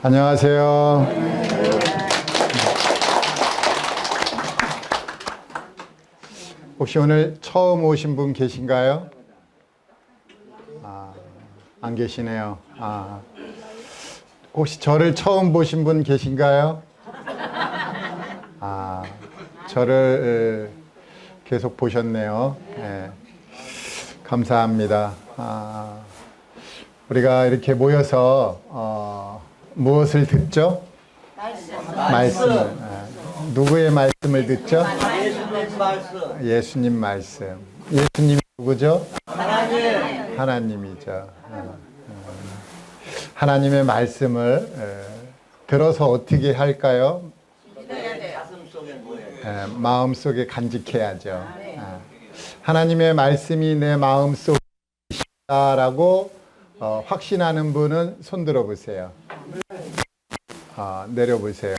안녕하세요. 혹시 오늘 처음 오신 분 계신가요? 안 계시네요. 혹시 저를 처음 보신 분 계신가요? 저를 계속 보셨네요. 네. 감사합니다. 우리가 이렇게 모여서 무엇을 듣죠? 말씀을. 누구의 말씀을 듣죠? 예수님 말씀. 예수님 말씀. 예수님이 누구죠? 하나님. 하나님이죠. 하나님의 말씀을 들어서 어떻게 할까요? 가슴 속에 뭐예요? 마음속에 간직해야죠. 하나님의 말씀이 내 마음속에 있다라고 확신하는 분은 손 들어보세요. 내려보세요.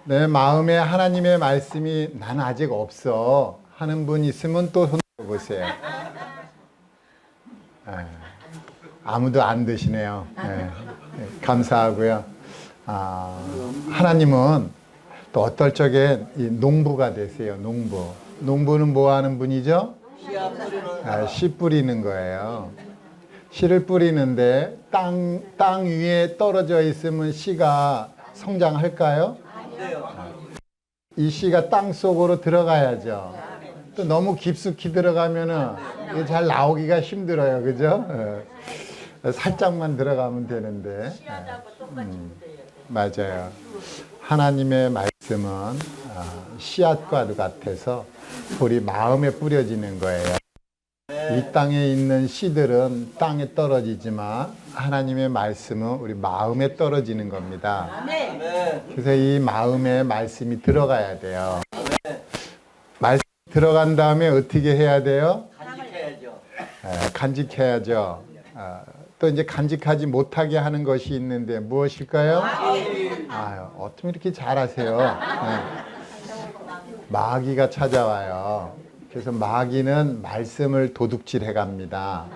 내 마음에 하나님의 말씀이 난 아직 없어 하는 분 있으면 또 손 들어보세요. 아무도 안 드시네요. 감사하고요. 하나님은 또 어떨 적에 농부가 되세요. 농부는 뭐 하는 분이죠? 씨 뿌리는 거예요. 씨를 뿌리는데 땅 위에 떨어져 있으면 씨가 성장할까요? 이 씨가 땅 속으로 들어가야죠. 또 너무 깊숙이 들어가면은 이게 잘 나오기가 힘들어요. 그죠? 살짝만 들어가면 되는데. 맞아요. 하나님의 말씀은 씨앗과도 같아서 우리 마음에 뿌려지는 거예요. 이 땅에 있는 씨들은 땅에 떨어지지만 하나님의 말씀은 우리 마음에 떨어지는 겁니다. 그래서 이 마음에 말씀이 들어가야 돼요. 말씀이 들어간 다음에 어떻게 해야 돼요? 간직해야죠. 간직해야죠. 또 이제 간직하지 못하게 하는 것이 있는데 무엇일까요? 어쩜 이렇게 잘하세요? 마귀가 찾아와요. 그래서 마귀는 말씀을 도둑질해 갑니다.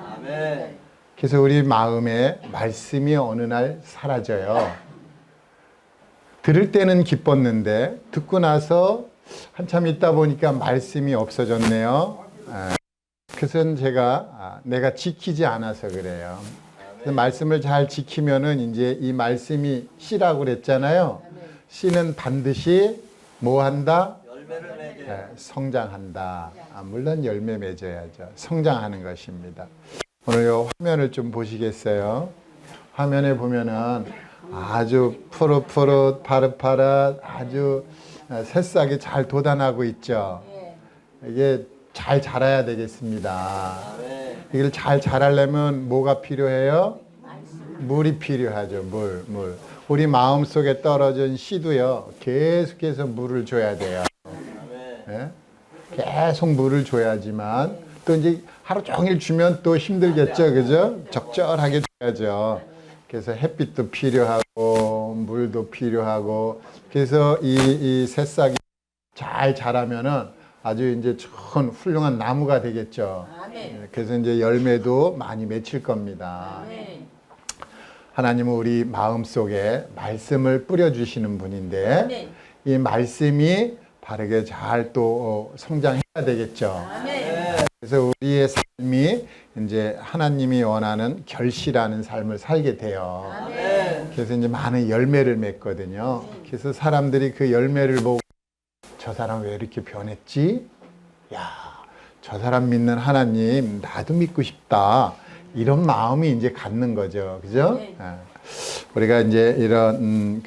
그래서 우리 마음에 말씀이 어느 날 사라져요. 들을 때는 기뻤는데 듣고 나서 한참 있다 보니까 말씀이 없어졌네요. 그래서 내가 지키지 않아서 그래요. 그래서 말씀을 잘 지키면은 이제 이 말씀이 씨라고 그랬잖아요. 씨는 반드시 뭐 한다? 성장한다. 물론 열매 맺어야죠. 성장하는 것입니다. 오늘 이 화면을 좀 보시겠어요? 화면에 보면은 아주 푸릇푸릇 파릇파릇 아주 새싹이 잘 돋아나고 있죠. 이게 잘 자라야 되겠습니다. 이걸 잘 자라려면 뭐가 필요해요? 물이 필요하죠. 물. 우리 마음속에 떨어진 씨도요. 계속해서 물을 줘야 돼요. 계속 물을 줘야지만 또 이제 하루 종일 주면 또 힘들겠죠. 그죠? 적절하게 줘야죠. 그래서 햇빛도 필요하고 물도 필요하고 그래서 이 새싹이 잘 자라면은 아주 이제 큰 훌륭한 나무가 되겠죠. 그래서 이제 열매도 많이 맺힐 겁니다. 하나님은 우리 마음속에 말씀을 뿌려주시는 분인데 이 말씀이 바르게 잘 또 성장해야 되겠죠. 그래서 우리의 삶이 이제 하나님이 원하는 결실하는 삶을 살게 돼요. 그래서 이제 많은 열매를 맺거든요. 그래서 사람들이 그 열매를 보고 저 사람 왜 이렇게 변했지? 저 사람 믿는 하나님 나도 믿고 싶다. 이런 마음이 이제 갖는 거죠. 그죠? 우리가 이제 이런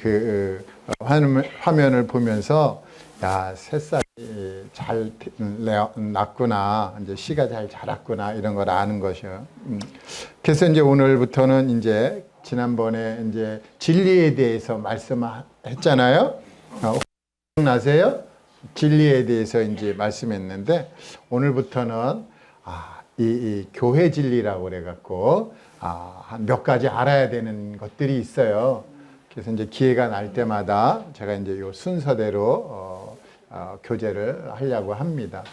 화면을 보면서 새싹이 잘 났구나, 이제 씨가 잘 자랐구나 이런 걸 아는 것이요. 그래서 이제 오늘부터는 이제 지난번에 이제 진리에 대해서 말씀했잖아요. 기억나세요? 진리에 대해서 이제 말씀했는데 오늘부터는 이 교회 진리라고 그래갖고 한 몇 가지 알아야 되는 것들이 있어요. 그래서 이제 기회가 날 때마다 제가 이제 요 순서대로 교제를 하려고 합니다.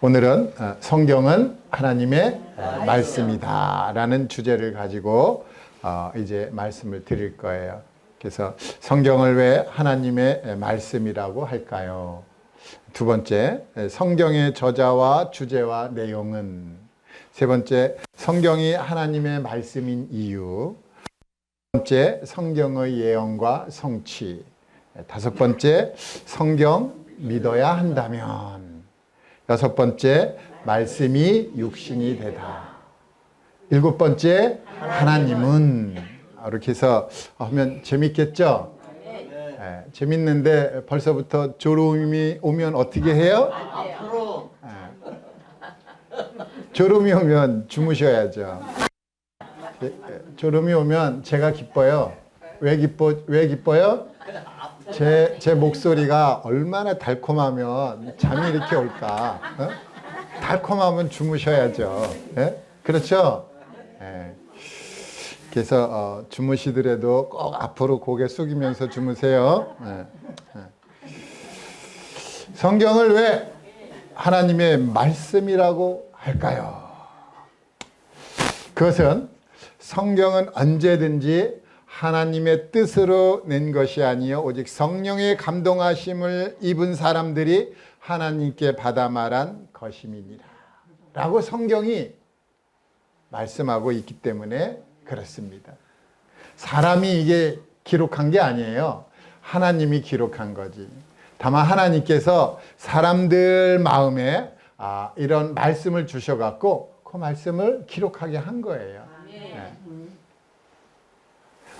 오늘은 성경은 하나님의 말씀이다라는 주제를 가지고 이제 말씀을 드릴 거예요. 그래서 성경을 왜 하나님의 말씀이라고 할까요? 두 번째, 성경의 저자와 주제와 내용은. 세 번째, 성경이 하나님의 말씀인 이유. 두 번째, 성경의 예언과 성취. 다섯 번째, 성경 믿어야 한다면. 여섯 번째, 말씀이 육신이 되다. 일곱 번째, 하나님은. 이렇게 해서 하면 재밌겠죠? 네, 재밌는데 벌써부터 졸음이 오면 어떻게 해요? 앞으로 졸음이 오면 주무셔야죠. 졸음이 오면 제가 기뻐요. 왜 기뻐요? 제 목소리가 얼마나 달콤하면 잠이 이렇게 올까? 달콤하면 주무셔야죠. 예? 그렇죠? 예. 그래서 주무시더라도 꼭 앞으로 고개 숙이면서 주무세요. 예. 예. 성경을 왜 하나님의 말씀이라고 할까요? 그것은 성경은 언제든지 하나님의 뜻으로 낸 것이 아니요 오직 성령의 감동하심을 입은 사람들이 하나님께 받아 말한 것임이니라 라고 성경이 말씀하고 있기 때문에 그렇습니다. 사람이 이게 기록한 게 아니에요. 하나님이 기록한 거지. 다만 하나님께서 사람들 마음에 이런 말씀을 주셔갖고 그 말씀을 기록하게 한 거예요. 네.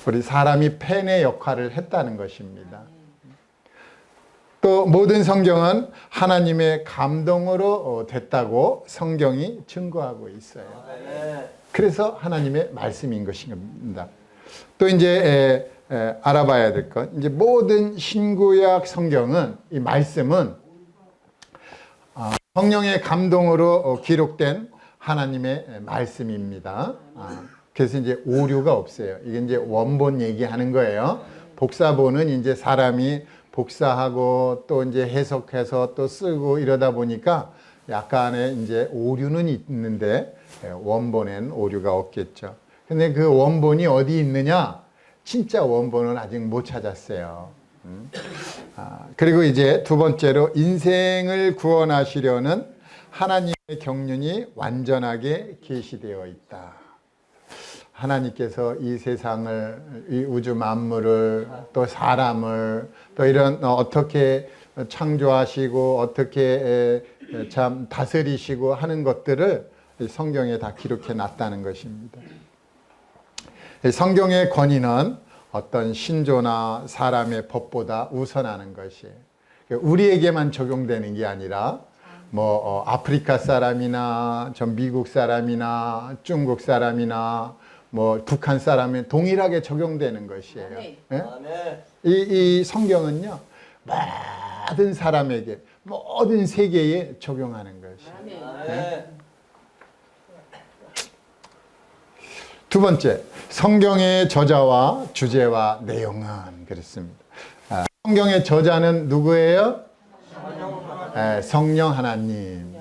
우리 사람이 펜의 역할을 했다는 것입니다. 또 모든 성경은 하나님의 감동으로 됐다고 성경이 증거하고 있어요. 그래서 하나님의 말씀인 것입니다. 또 이제 알아봐야 될 것, 이제 모든 신구약 성경은 이 말씀은 성령의 감동으로 기록된 하나님의 말씀입니다. 그래서 이제 오류가 없어요. 이게 이제 원본 얘기하는 거예요. 복사본은 이제 사람이 복사하고 또 이제 해석해서 또 쓰고 이러다 보니까 약간의 이제 오류는 있는데 원본엔 오류가 없겠죠. 근데 그 원본이 어디 있느냐? 진짜 원본은 아직 못 찾았어요. 그리고 이제 두 번째로 인생을 구원하시려는 하나님의 경륜이 완전하게 계시되어 있다. 하나님께서 이 세상을, 이 우주 만물을, 또 사람을, 또 이런 어떻게 창조하시고 어떻게 참 다스리시고 하는 것들을 성경에 다 기록해 놨다는 것입니다. 성경의 권위는 어떤 신조나 사람의 법보다 우선하는 것이에요. 우리에게만 적용되는 게 아니라 뭐 아프리카 사람이나 전 미국 사람이나 중국 사람이나 뭐 북한 사람이 동일하게 적용되는 것이에요. 네? 이 성경은요 모든 사람에게 모든 세계에 적용하는 것이에요. 네? 두 번째, 성경의 저자와 주제와 내용은 그렇습니다. 성경의 저자는 누구예요? 성령 하나님.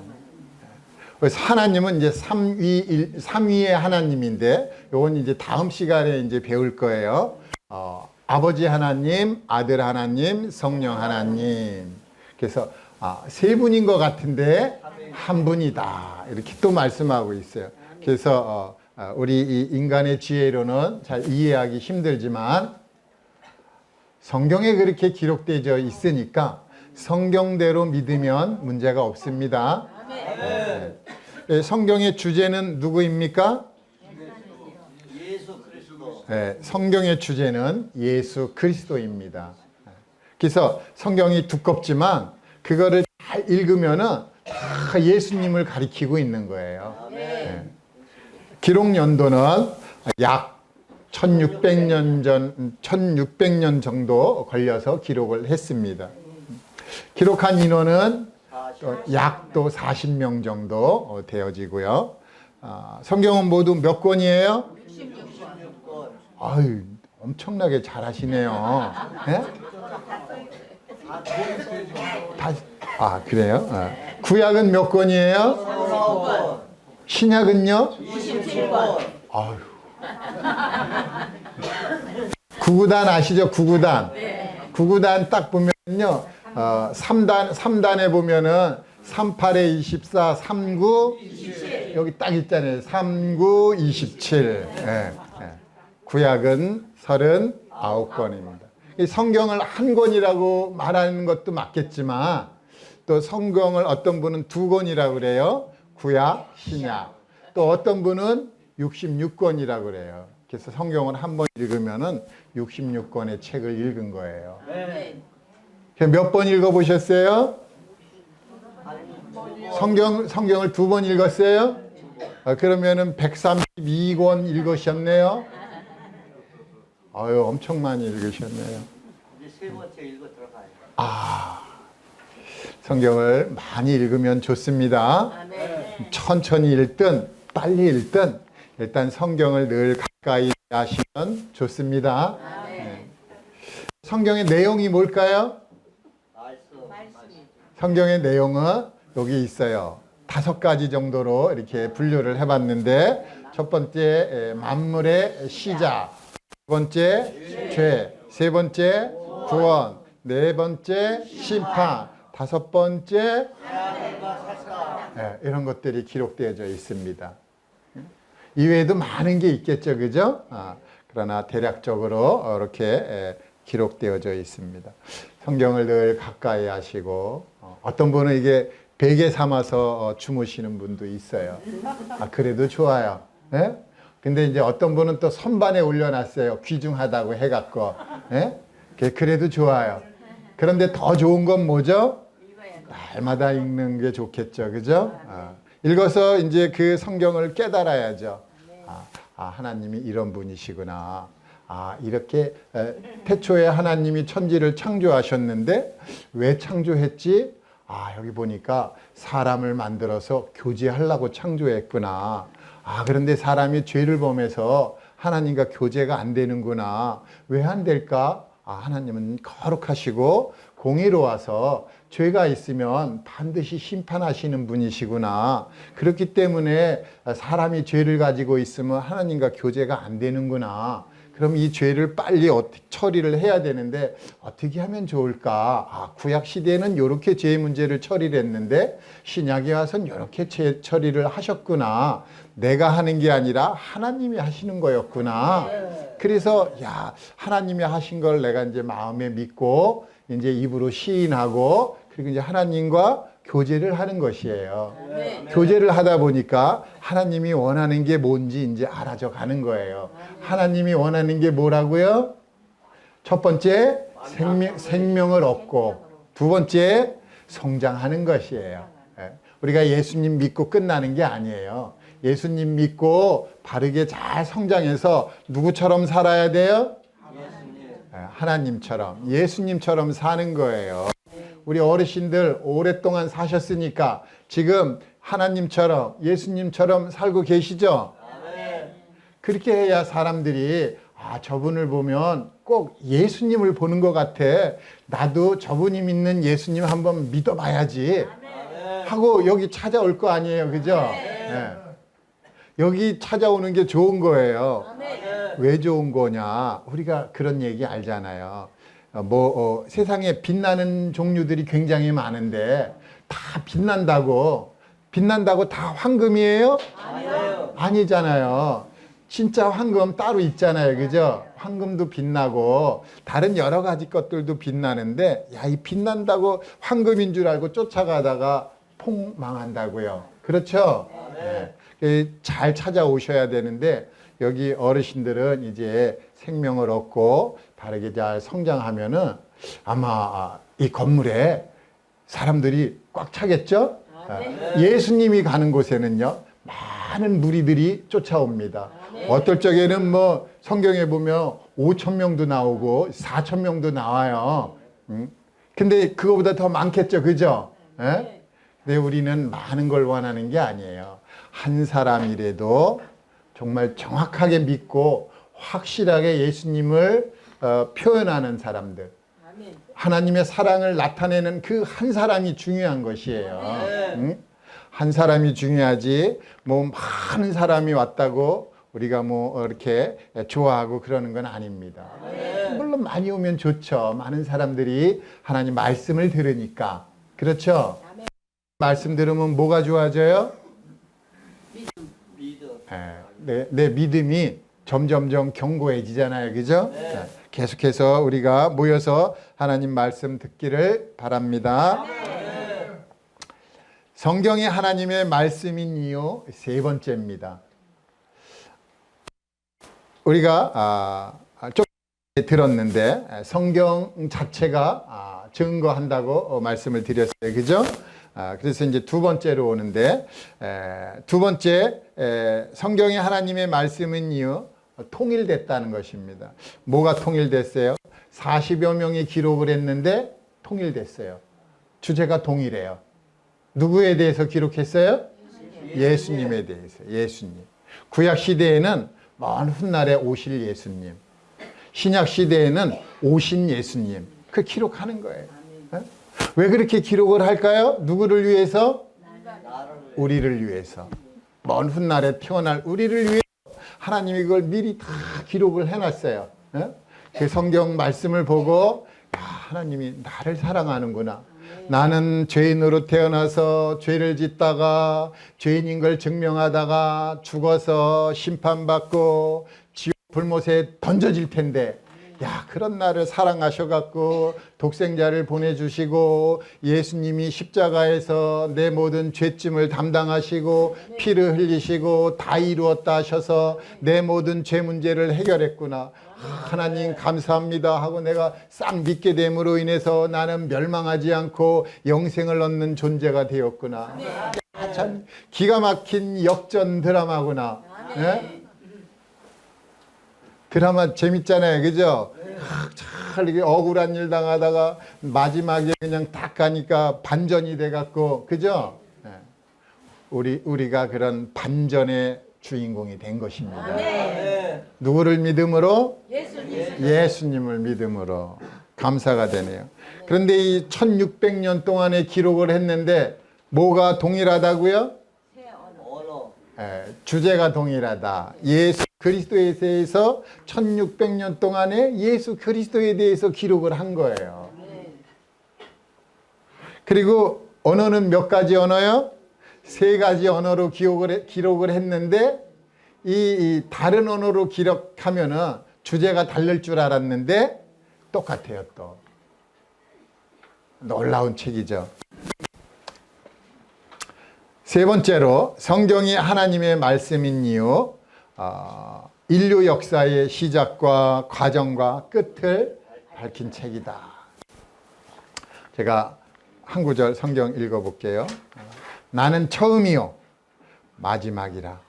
그래서 하나님은 이제 삼위의 하나님인데, 요건 이제 다음 시간에 이제 배울 거예요. 아버지 하나님, 아들 하나님, 성령 하나님. 그래서 세 분인 것 같은데 한 분이다. 이렇게 또 말씀하고 있어요. 그래서 우리 이 인간의 지혜로는 잘 이해하기 힘들지만 성경에 그렇게 기록되어 있으니까 성경대로 믿으면 문제가 없습니다. 네. 성경의 주제는 누구입니까? 예수 그리스도. 네, 성경의 주제는 예수 그리스도입니다. 그래서 성경이 두껍지만 그거를 잘 읽으면은 다 예수님을 가리키고 있는 거예요. 네. 기록 연도는 약 1600년 정도 걸려서 기록을 했습니다. 기록한 인원은 약 또 40명 정도 되어지고요. 성경은 모두 몇 권이에요? 66권. 아유, 엄청나게 잘하시네요. 네? 그래요? 구약은 몇 권이에요? 19권. 신약은요? 27권. 아유. 구구단 아시죠? 구구단. 구구단 딱 보면요. 3단에 보면은 38에 24, 39, 27. 여기 딱 있잖아요. 39, 27. 예, 예. 구약은 39권입니다. 이 성경을 한 권이라고 말하는 것도 맞겠지만 또 성경을 어떤 분은 두 권이라고 그래요. 구약, 신약. 또 어떤 분은 66권이라고 그래요. 그래서 성경을 한 번 읽으면은 66권의 책을 읽은 거예요. 몇 번 읽어보셨어요? 성경을 두 번 읽었어요? 그러면은 132권 읽으셨네요? 아유, 엄청 많이 읽으셨네요. 이제 세 번째 읽어 들어가요. 성경을 많이 읽으면 좋습니다. 천천히 읽든 빨리 읽든 일단 성경을 늘 가까이 하시면 좋습니다. 네. 성경의 내용이 뭘까요? 성경의 내용은 여기 있어요. 5가지 정도로 이렇게 분류를 해봤는데 첫 번째 만물의 시작, 두 번째 죄, 세 번째 구원, 네 번째 심판, 다섯 번째 이런 것들이 기록되어져 있습니다. 이외에도 많은 게 있겠죠, 그죠? 그러나 대략적으로 이렇게 기록되어져 있습니다. 성경을 늘 가까이 하시고 어떤 분은 이게 베개 삼아서 주무시는 분도 있어요. 그래도 좋아요. 예? 근데 이제 어떤 분은 또 선반에 올려놨어요. 귀중하다고 해갖고. 예? 그래도 좋아요. 그런데 더 좋은 건 뭐죠? 날마다 읽는 게 좋겠죠. 그죠? 읽어서 이제 그 성경을 깨달아야죠. 하나님이 이런 분이시구나. 이렇게 태초에 하나님이 천지를 창조하셨는데 왜 창조했지? 여기 보니까 사람을 만들어서 교제하려고 창조했구나. 그런데 사람이 죄를 범해서 하나님과 교제가 안 되는구나. 왜 안 될까? 하나님은 거룩하시고 공의로워서 죄가 있으면 반드시 심판하시는 분이시구나. 그렇기 때문에 사람이 죄를 가지고 있으면 하나님과 교제가 안 되는구나. 그럼 이 죄를 빨리 처리를 해야 되는데 어떻게 하면 좋을까? 구약 시대에는 이렇게 죄의 문제를 처리를 했는데 신약에 와서는 이렇게 죄 처리를 하셨구나. 내가 하는 게 아니라 하나님이 하시는 거였구나. 그래서 하나님이 하신 걸 내가 이제 마음에 믿고 이제 입으로 시인하고 그리고 이제 하나님과 교제를 하는 것이에요. 교제를 하다 보니까 하나님이 원하는 게 뭔지 이제 알아져 가는 거예요. 하나님이 원하는 게 뭐라고요? 첫 번째, 생명을 얻고, 두 번째, 성장하는 것이에요. 우리가 예수님 믿고 끝나는 게 아니에요. 예수님 믿고 바르게 잘 성장해서 누구처럼 살아야 돼요? 하나님처럼, 예수님처럼 사는 거예요. 우리 어르신들 오랫동안 사셨으니까 지금 하나님처럼 예수님처럼 살고 계시죠? 그렇게 해야 사람들이 저분을 보면 꼭 예수님을 보는 것 같아. 나도 저분이 믿는 예수님 한번 믿어봐야지 하고 여기 찾아올 거 아니에요. 그죠? 네. 여기 찾아오는 게 좋은 거예요. 왜 좋은 거냐? 우리가 그런 얘기 알잖아요. 세상에 빛나는 종류들이 굉장히 많은데 다 빛난다고 다 황금이에요? 아니잖아요. 진짜 황금 따로 있잖아요. 그죠? 황금도 빛나고 다른 여러 가지 것들도 빛나는데 이 빛난다고 황금인 줄 알고 쫓아가다가 폭망한다고요. 그렇죠? 네. 잘 찾아오셔야 되는데 여기 어르신들은 이제 생명을 얻고 바르게 잘 성장하면은 아마 이 건물에 사람들이 꽉 차겠죠? 예수님이 가는 곳에는요, 많은 무리들이 쫓아옵니다. 어떨 적에는 성경에 보면 5,000명도 나오고 4,000명도 나와요. 근데 그거보다 더 많겠죠, 그죠? 근데 우리는 많은 걸 원하는 게 아니에요. 한 사람이라도 정말 정확하게 믿고 확실하게 예수님을 표현하는 사람들, 하나님의 사랑을 나타내는 그 한 사람이 중요한 것이에요. 한 사람이 중요하지 많은 사람이 왔다고 우리가 뭐 이렇게 좋아하고 그러는 건 아닙니다. 물론 많이 오면 좋죠. 많은 사람들이 하나님 말씀을 들으니까. 그렇죠? 말씀 들으면 뭐가 좋아져요? 믿음. 내 믿음이 점점점 견고해지잖아요. 그죠? 계속해서 우리가 모여서 하나님 말씀 듣기를 바랍니다. 성경이 하나님의 말씀인 이유 세 번째입니다. 우리가 좀 들었는데 성경 자체가 증거한다고 말씀을 드렸어요. 그죠? 그래서 이제 두 번째로 오는데 두 번째 성경이 하나님의 말씀인 이유 통일됐다는 것입니다. 뭐가 통일됐어요? 40여 명이 기록을 했는데 통일됐어요. 주제가 동일해요. 누구에 대해서 기록했어요? 예수님에 대해서. 예수님. 구약 시대에는 먼 훗날에 오실 예수님, 신약 시대에는 오신 예수님, 그 기록하는 거예요. 왜 그렇게 기록을 할까요? 누구를 위해서? 우리를 위해서. 먼 훗날에 태어날 우리를 위해서 하나님이 그걸 미리 다 기록을 해놨어요. 그 성경 말씀을 보고 하나님이 나를 사랑하는구나. 나는 죄인으로 태어나서 죄를 짓다가 죄인인 걸 증명하다가 죽어서 심판받고 지옥 불못에 던져질 텐데 그런 나를 사랑하셔갖고 독생자를 보내주시고 예수님이 십자가에서 내 모든 죄짐을 담당하시고 피를 흘리시고 다 이루었다 하셔서 내 모든 죄 문제를 해결했구나. 하나님 감사합니다 하고 내가 싹 믿게 됨으로 인해서 나는 멸망하지 않고 영생을 얻는 존재가 되었구나. 참 기가 막힌 역전 드라마구나. 드라마 재밌잖아요. 그죠? 잘 이게 억울한 일 당하다가 마지막에 그냥 딱 가니까 반전이 돼갖고, 그죠? 우리가 그런 반전의 주인공이 된 것입니다. 누구를 믿음으로? 예수님을 믿음으로. 감사가 되네요. 그런데 이 1600년 동안의 기록을 했는데 뭐가 동일하다고요? 주제가 동일하다. 예수 그리스도에 대해서 1600년 동안에 예수 그리스도에 대해서 기록을 한 거예요. 그리고 언어는 몇 가지 언어요? 세 가지 언어로 기록을 했는데 이 다른 언어로 기록하면은 주제가 다를 줄 알았는데 똑같아요. 또 놀라운 책이죠. 세 번째로 성경이 하나님의 말씀인 이유, 인류 역사의 시작과 과정과 끝을 밝힌 책이다. 제가 한 구절 성경 읽어볼게요. 나는 처음이요 마지막이라.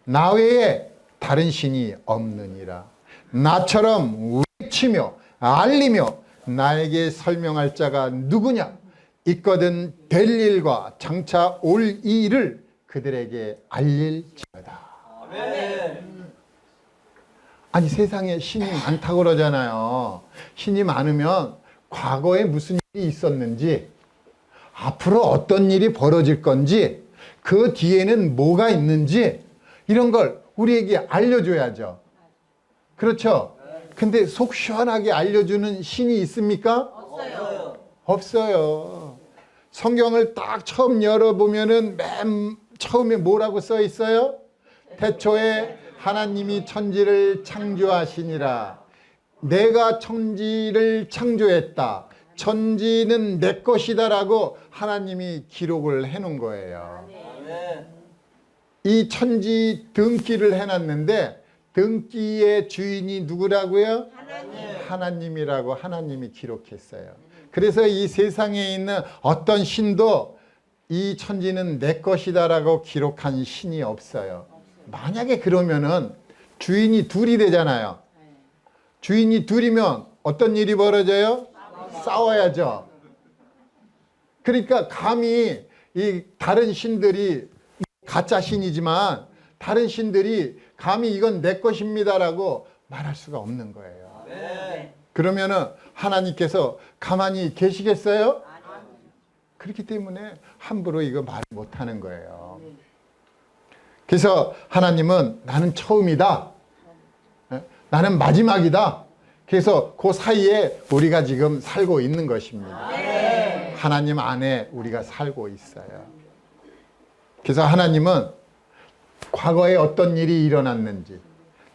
나 외에 다른 신이 없느니라. 나처럼 외치며 알리며 나에게 설명할 자가 누구냐? 있거든 될 일과 장차 올 이 일을 그들에게 알릴지어다. 아니 세상에 신이 많다고 그러잖아요. 신이 많으면 과거에 무슨 일이 있었는지 앞으로 어떤 일이 벌어질 건지 그 뒤에는 뭐가 있는지 이런 걸 우리에게 알려줘야죠. 그렇죠? 근데 속 시원하게 알려주는 신이 있습니까? 없어요. 성경을 딱 처음 열어보면은 맨 처음에 뭐라고 써 있어요? 태초에 하나님이 천지를 창조하시니라. 내가 천지를 창조했다. 천지는 내 것이다라고 하나님이 기록을 해놓은 거예요. 이 천지 등기를 해놨는데 등기의 주인이 누구라고요? 하나님이라고 하나님이 기록했어요. 그래서 이 세상에 있는 어떤 신도 이 천지는 내 것이다라고 기록한 신이 없어요. 만약에 그러면은 주인이 둘이 되잖아요. 주인이 둘이면 어떤 일이 벌어져요? 싸워야죠. 그러니까 감히 이 다른 신들이 가짜 신이지만 다른 신들이 감히 이건 내 것입니다라고 말할 수가 없는 거예요. 그러면은 하나님께서 가만히 계시겠어요? 그렇기 때문에 함부로 이거 말 못하는 거예요. 그래서 하나님은 나는 처음이다. 나는 마지막이다. 그래서 그 사이에 우리가 지금 살고 있는 것입니다. 하나님 안에 우리가 살고 있어요. 그래서 하나님은 과거에 어떤 일이 일어났는지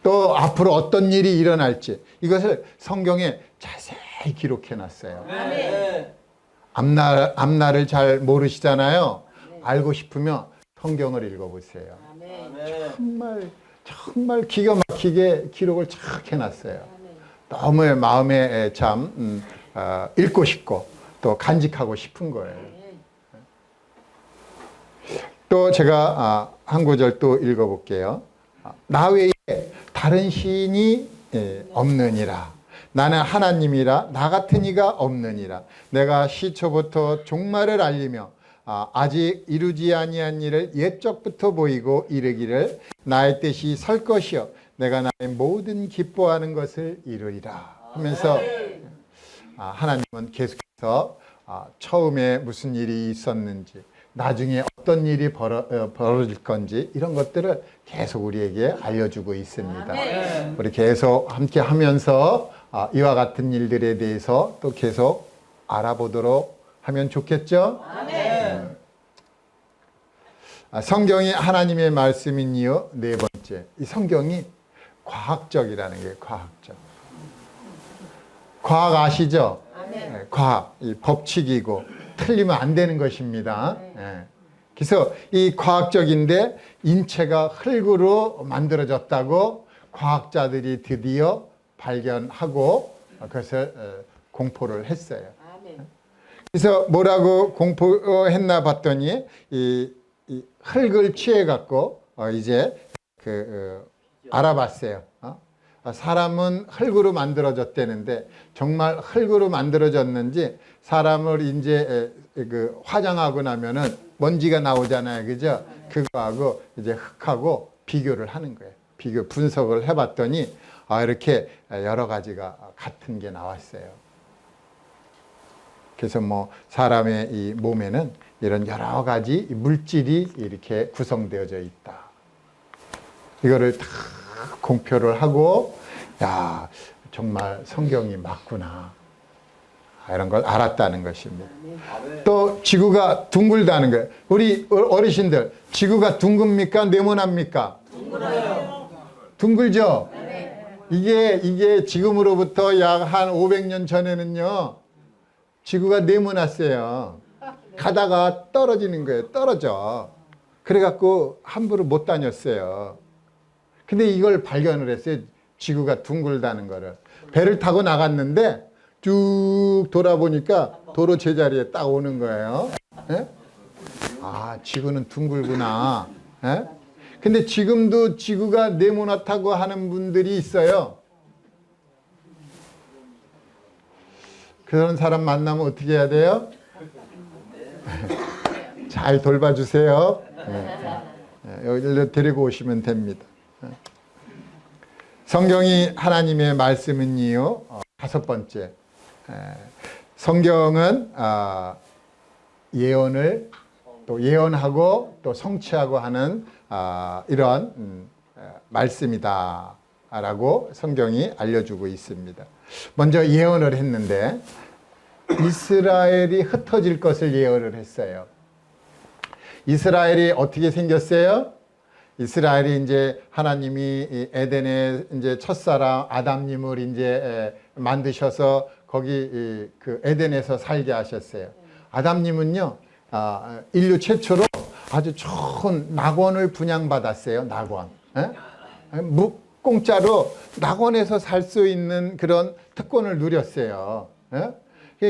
또 앞으로 어떤 일이 일어날지 이것을 성경에 자세히 기록해 놨어요. 앞날을 잘 모르시잖아요. 알고 싶으면 성경을 읽어보세요. 정말 기가 막히게 기록을 쫙 해놨어요. 너무 마음에 참 읽고 싶고 또 간직하고 싶은 거예요. 또 제가 한 구절 또 읽어볼게요. 나 외에 다른 신이 없느니라. 나는 하나님이라 나 같은 이가 없느니라. 내가 시초부터 종말을 알리며 아직 이루지 아니한 일을 옛적부터 보이고 이르기를 나의 뜻이 설 것이요 내가 나의 모든 기뻐하는 것을 이루리라 하면서 하나님은 계속해서 처음에 무슨 일이 있었는지 나중에 어떤 일이 벌어질 건지 이런 것들을 계속 우리에게 알려주고 있습니다. 우리 계속 함께 하면서 이와 같은 일들에 대해서 또 계속 알아보도록 하면 좋겠죠? 성경이 하나님의 말씀인 이유 네 번째, 이 성경이 과학적이라는 게 과학적. 과학 아시죠? 네, 과학, 이 법칙이고 틀리면 안 되는 것입니다. 네. 그래서 이 과학적인데 인체가 흙으로 만들어졌다고 과학자들이 드디어 발견하고 그것을 공포를 했어요. 그래서 뭐라고 공포했나 봤더니 이 흙을 취해 갖고 이제 알아봤어요. 사람은 흙으로 만들어졌다는데 정말 흙으로 만들어졌는지 사람을 이제 화장하고 나면은 먼지가 나오잖아요, 그죠? 그거하고 이제 흙하고 비교를 하는 거예요. 비교 분석을 해봤더니 이렇게 여러 가지가 같은 게 나왔어요. 그래서 뭐 사람의 이 몸에는 이런 여러 가지 물질이 이렇게 구성되어져 있다. 이거를 다 공표를 하고 야 정말 성경이 맞구나 이런 걸 알았다는 것입니다. 또 지구가 둥글다는 거예요. 우리 어르신들 지구가 둥급니까 네모납니까? 둥글어요. 둥글죠? 이게 지금으로부터 약 한 500년 전에는요 지구가 네모났어요. 가다가 떨어지는 거예요. 떨어져. 그래갖고 함부로 못 다녔어요. 근데 이걸 발견을 했어요. 지구가 둥글다는 거를. 배를 타고 나갔는데 쭉 돌아보니까 도로 제자리에 딱 오는 거예요. 예? 지구는 둥글구나. 예? 근데 지금도 지구가 네모나다고 하는 분들이 있어요. 그런 사람 만나면 어떻게 해야 돼요? 잘 돌봐주세요. 여기로 데리고 오시면 됩니다. 성경이 하나님의 말씀인 이유 다섯 번째, 성경은 예언을 또 예언하고 또 성취하고 하는 이런 말씀이다 라고 성경이 알려주고 있습니다. 먼저 예언을 했는데 이스라엘이 흩어질 것을 예언을 했어요. 이스라엘이 어떻게 생겼어요? 이스라엘이 이제 하나님이 에덴에 이제 첫사람 아담님을 이제 만드셔서 거기 그 에덴에서 살게 하셨어요. 아담님은요, 인류 최초로 아주 좋은 낙원을 분양받았어요. 낙원. 공짜로 낙원에서 살 수 있는 그런 특권을 누렸어요.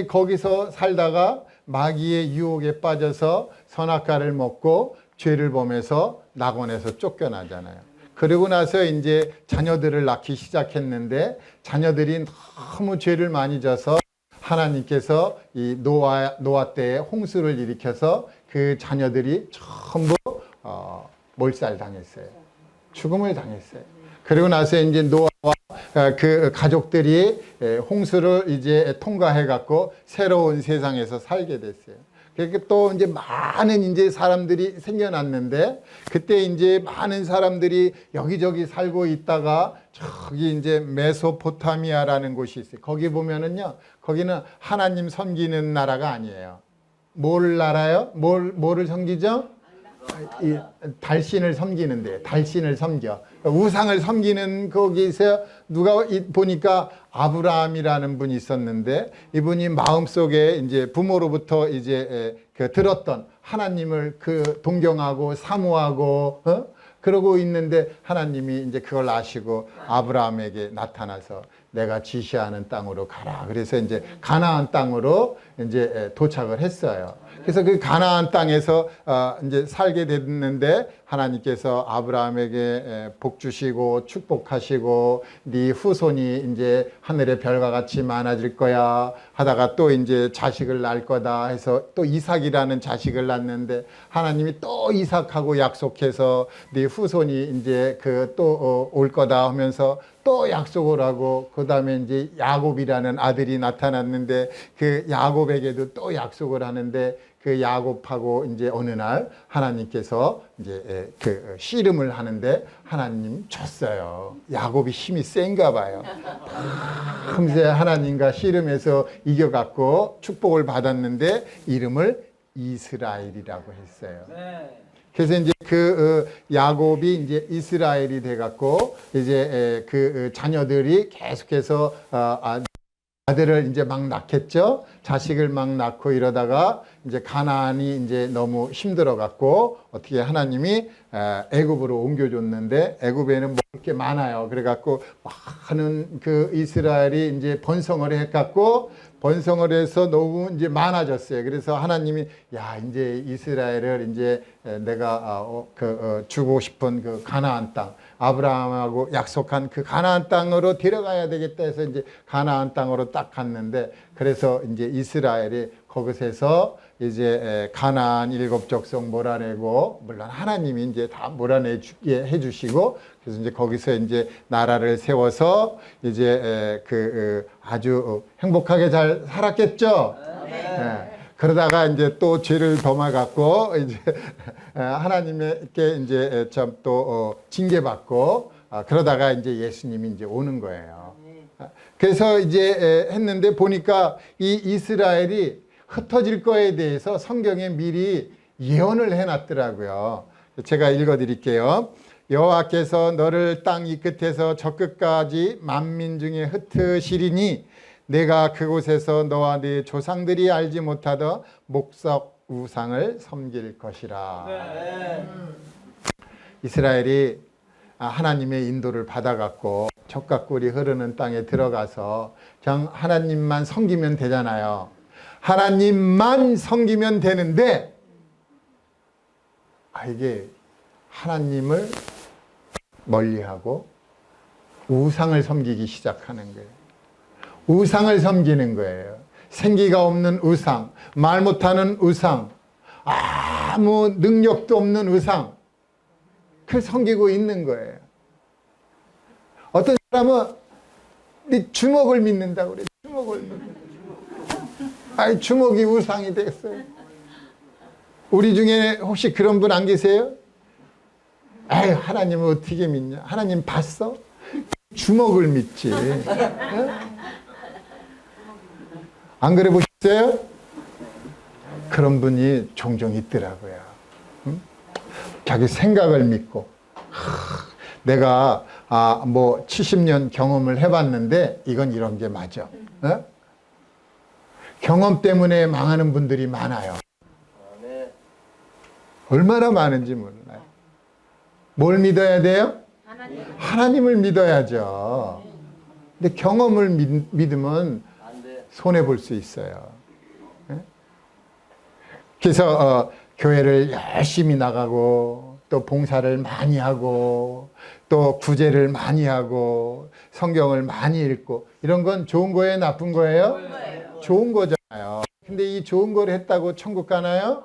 거기서 살다가 마귀의 유혹에 빠져서 선악과를 먹고 죄를 범해서 낙원에서 쫓겨나잖아요. 그러고 나서 이제 자녀들을 낳기 시작했는데 자녀들이 너무 죄를 많이 져서 하나님께서 이 노아 때에 홍수를 일으켜서 그 자녀들이 전부 몰살당했어요. 죽음을 당했어요. 그리고 나서 이제 노아와 그 가족들이 홍수를 이제 통과해 갖고 새로운 세상에서 살게 됐어요. 그러니까 또 이제 많은 이제 사람들이 생겨났는데 그때 이제 많은 사람들이 여기저기 살고 있다가 저기 이제 메소포타미아라는 곳이 있어요. 거기 보면은요, 거기는 하나님 섬기는 나라가 아니에요. 뭘 나라요? 뭐를 섬기죠? 이 달신을 섬기는데, 달신을 섬겨. 우상을 섬기는 거기서 누가 보니까 아브라함이라는 분이 있었는데, 이분이 마음속에 이제 부모로부터 이제 그 들었던 하나님을 그 동경하고 사모하고 그러고 있는데 하나님이 이제 그걸 아시고 아브라함에게 나타나서 내가 지시하는 땅으로 가라. 그래서 이제 가나안 땅으로 이제 도착을 했어요. 그래서 그 가나안 땅에서 이제 살게 됐는데 하나님께서 아브라함에게 복 주시고 축복하시고 네 후손이 이제 하늘의 별과 같이 많아질 거야 하다가 또 이제 자식을 낳을 거다 해서 또 이삭이라는 자식을 낳는데 하나님이 또 이삭하고 약속해서 네 후손이 이제 그 또 올 거다 하면서 또 약속을 하고 그 다음에 이제 야곱이라는 아들이 나타났는데 그 야곱에게도 또 약속을 하는데 그 야곱하고 이제 어느 날 하나님께서 이제 그 씨름을 하는데 하나님 졌어요. 야곱이 힘이 센가 봐요. 금세 하나님과 씨름해서 이겨갖고 축복을 받았는데 이름을 이스라엘이라고 했어요. 그래서 이제 그 야곱이 이제 이스라엘이 돼갖고 이제 그 자녀들이 계속해서 아들을 이제 막 낳겠죠. 자식을 막 낳고 이러다가 이제 가나안이 이제 너무 힘들어 갖고 어떻게 하나님이 애굽으로 옮겨줬는데 애굽에는 먹을 게 많아요. 그래 갖고 많은 그 이스라엘이 이제 번성을 해 갖고 번성을 해서 너무 이제 많아졌어요. 그래서 하나님이 야 이제 이스라엘을 이제 내가 주고 싶은 그 가나안 땅 아브라함하고 약속한 그 가나안 땅으로 데려가야 되겠다 해서 이제 가나안 땅으로 딱 갔는데 그래서 이제 이스라엘이 거기서 이제 가나안 일곱 족속 몰아내고 물론 하나님이 이제 다 몰아내주게 해주시고 그래서 이제 거기서 이제 나라를 세워서 이제 아주 행복하게 잘 살았겠죠. 네. 그러다가 이제 또 죄를 범해갖고 이제 하나님께 이제 참 또 징계받고 그러다가 이제 예수님이 이제 오는 거예요. 그래서 이제 했는데 보니까 이 이스라엘이 흩어질 거에 대해서 성경에 미리 예언을 해놨더라고요. 제가 읽어드릴게요. 여호와께서 너를 땅 이 끝에서 저 끝까지 만민 중에 흩으시리니 내가 그곳에서 너와 네 조상들이 알지 못하던 목석 우상을 섬길 것이라. 이스라엘이 하나님의 인도를 받아갖고 젖과 꿀이 흐르는 땅에 들어가서 그냥 하나님만 섬기면 되잖아요. 하나님만 섬기면 되는데 이게 하나님을 멀리하고 우상을 섬기기 시작하는 거예요. 우상을 섬기는 거예요. 생기가 없는 우상, 말 못하는 우상, 아무 능력도 없는 우상, 그걸 섬기고 있는 거예요. 어떤 사람은 네 주먹을 믿는다고 그래. 주먹을 믿는다. 주먹이 우상이 됐어요. 우리 중에 혹시 그런 분 안 계세요? 하나님을 어떻게 믿냐? 하나님 봤어? 주먹을 믿지. 안 그래 보셨어요? 그런 분이 종종 있더라고요. 자기 생각을 믿고 내가 뭐 70년 경험을 해봤는데 이건 이런 게 맞아. 경험 때문에 망하는 분들이 많아요. 얼마나 많은지 몰라요. 뭘 믿어야 돼요? 하나님을 믿어야죠. 근데 경험을 믿으면 손해볼 수 있어요. 그래서 교회를 열심히 나가고 또 봉사를 많이 하고 또 구제를 많이 하고 성경을 많이 읽고 이런 건 좋은 거예요? 나쁜 거예요? 좋은 거잖아요. 근데 이 좋은 걸 했다고 천국 가나요?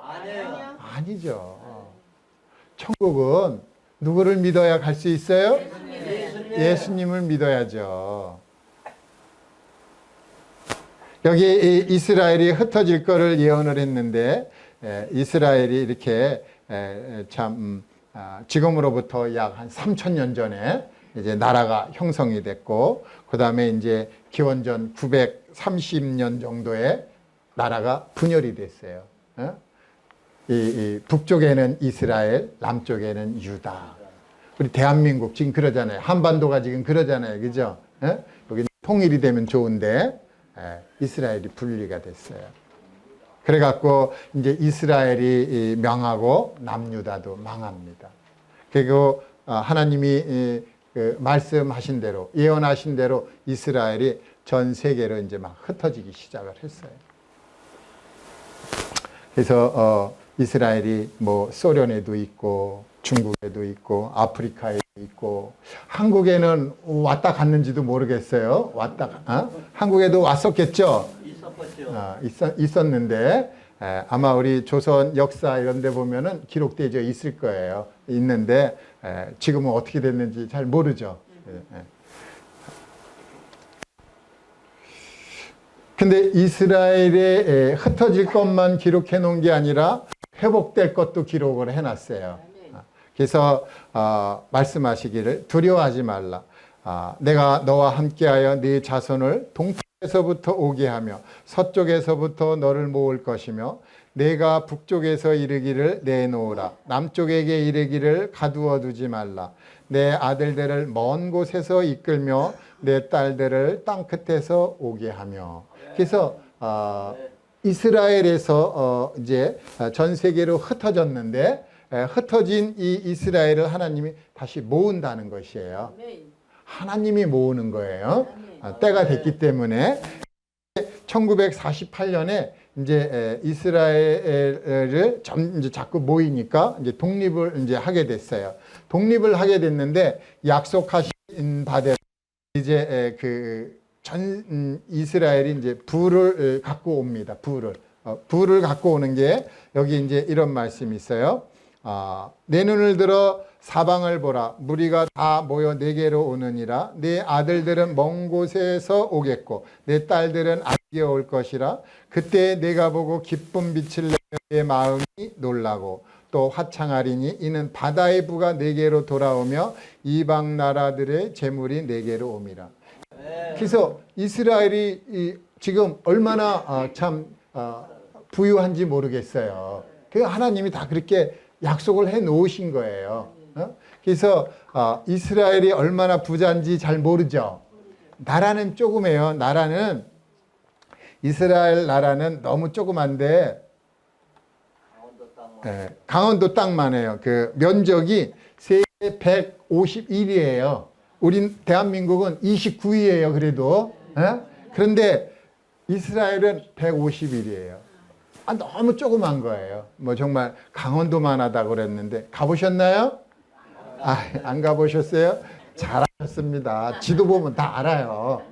아니죠. 천국은 누구를 믿어야 갈 수 있어요? 예수님을 믿어야죠. 여기 이 이스라엘이 흩어질 거를 예언을 했는데 이스라엘이 이렇게 지금으로부터 약 한 3,000년 전에 이제 나라가 형성이 됐고 그 다음에 이제 기원전 930년 정도에 나라가 분열이 됐어요. 이 북쪽에는 이스라엘, 남쪽에는 유다. 우리 대한민국 지금 그러잖아요. 한반도가 지금 그러잖아요. 그죠? 여기 통일이 되면 좋은데 이스라엘이 분리가 됐어요. 그래갖고 이제 이스라엘이 명하고 남유다도 망합니다. 그리고 하나님이 그 말씀하신 대로 예언하신 대로 이스라엘이 전 세계로 이제 막 흩어지기 시작을 했어요. 그래서 이스라엘이 뭐 소련에도 있고 중국에도 있고 아프리카에도 있고 한국에는 왔다 갔는지도 모르겠어요. 한국에도 왔었겠죠. 있었는데 아마 우리 조선 역사 이런 데 보면은 기록되어 있을 거예요. 있는데 지금은 어떻게 됐는지 잘 모르죠. 근데 이스라엘에 흩어질 것만 기록해 놓은 게 아니라 회복될 것도 기록을 해놨어요. 그래서 말씀하시기를 두려워하지 말라. 내가 너와 함께하여 네 자손을 동쪽에서부터 오게 하며 서쪽에서부터 너를 모을 것이며 내가 북쪽에서 이르기를 내놓으라. 남쪽에게 이르기를 가두어 두지 말라. 내 아들들을 먼 곳에서 이끌며 내 딸들을 땅끝에서 오게 하며. 그래서 이스라엘에서 이제 전 세계로 흩어졌는데 흩어진 이 이스라엘을 하나님이 다시 모은다는 것이에요. 하나님이 모으는 거예요. 때가 됐기 때문에 1948년에 이제 이스라엘을 이제 자꾸 모이니까 이제 독립을 이제 하게 됐어요. 독립을 하게 됐는데 약속하신 바대로 이제 전 이스라엘이 이제 부를 갖고 옵니다. 부를 갖고 오는 게 여기 이제 이런 말씀이 있어요. 내 눈을 들어 사방을 보라. 무리가 다 모여 내게로 오느니라. 내 아들들은 먼 곳에서 오겠고 내 딸들은 안개 올 것이라. 그때 내가 보고 기쁨 빛을 내며 내 마음이 놀라고 또 화창하리니 이는 바다의 부가 내게로 돌아오며 이방 나라들의 재물이 내게로 옴이라. 그래서 이스라엘이 지금 얼마나 참 부유한지 모르겠어요. 하나님이 다 그렇게 약속을 해 놓으신 거예요. 그래서 이스라엘이 얼마나 부자인지 잘 모르죠. 나라는 조그매요. 이스라엘 나라는 너무 조그만데 강원도 땅만 해요. 그 면적이 세계 151위예요. 우린 대한민국은 29위예요. 그래도 그런데 이스라엘은 151위예요. 너무 조그만 거예요. 뭐 정말 강원도만 하다고 그랬는데 가보셨나요? 안 가보셨어요? 잘하셨습니다. 지도 보면 다 알아요.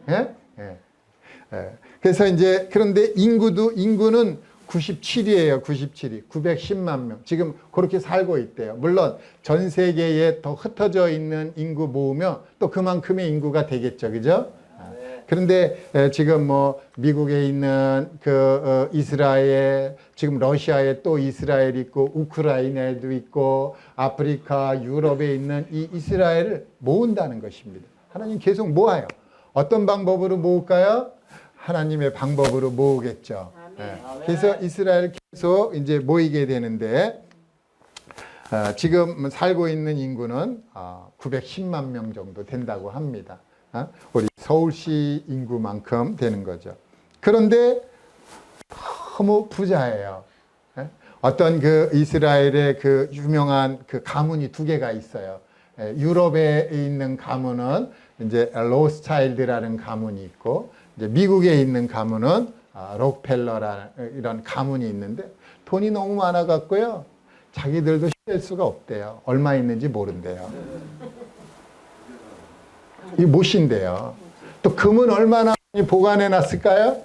그래서 이제 그런데 인구는 97위예요. 97위. 910만 명. 지금 그렇게 살고 있대요. 물론 전 세계에 더 흩어져 있는 인구 모으면 또 그만큼의 인구가 되겠죠. 그죠? 그런데 지금 뭐 미국에 있는 그 이스라엘, 지금 러시아에 또 이스라엘 있고 우크라이나에도 있고 아프리카, 유럽에 있는 이 이스라엘을 모은다는 것입니다. 하나님 계속 모아요. 어떤 방법으로 모을까요? 하나님의 방법으로 모으겠죠. 그래서 이스라엘 계속 이제 모이게 되는데 지금 살고 있는 인구는 910만 명 정도 된다고 합니다. 우리 서울시 인구만큼 되는 거죠. 그런데 너무 부자예요. 어떤 그 이스라엘의 그 유명한 그 가문이 두 개가 있어요. 유럽에 있는 가문은 이제 로스차일드라는 가문이 있고, 이제 미국에 있는 가문은 록펠러라는 이런 가문이 있는데 돈이 너무 많아 갖고요. 자기들도 쉴 수가 없대요. 얼마 있는지 모른대요. 이 못인데요. 또 금은 얼마나 보관해 놨을까요?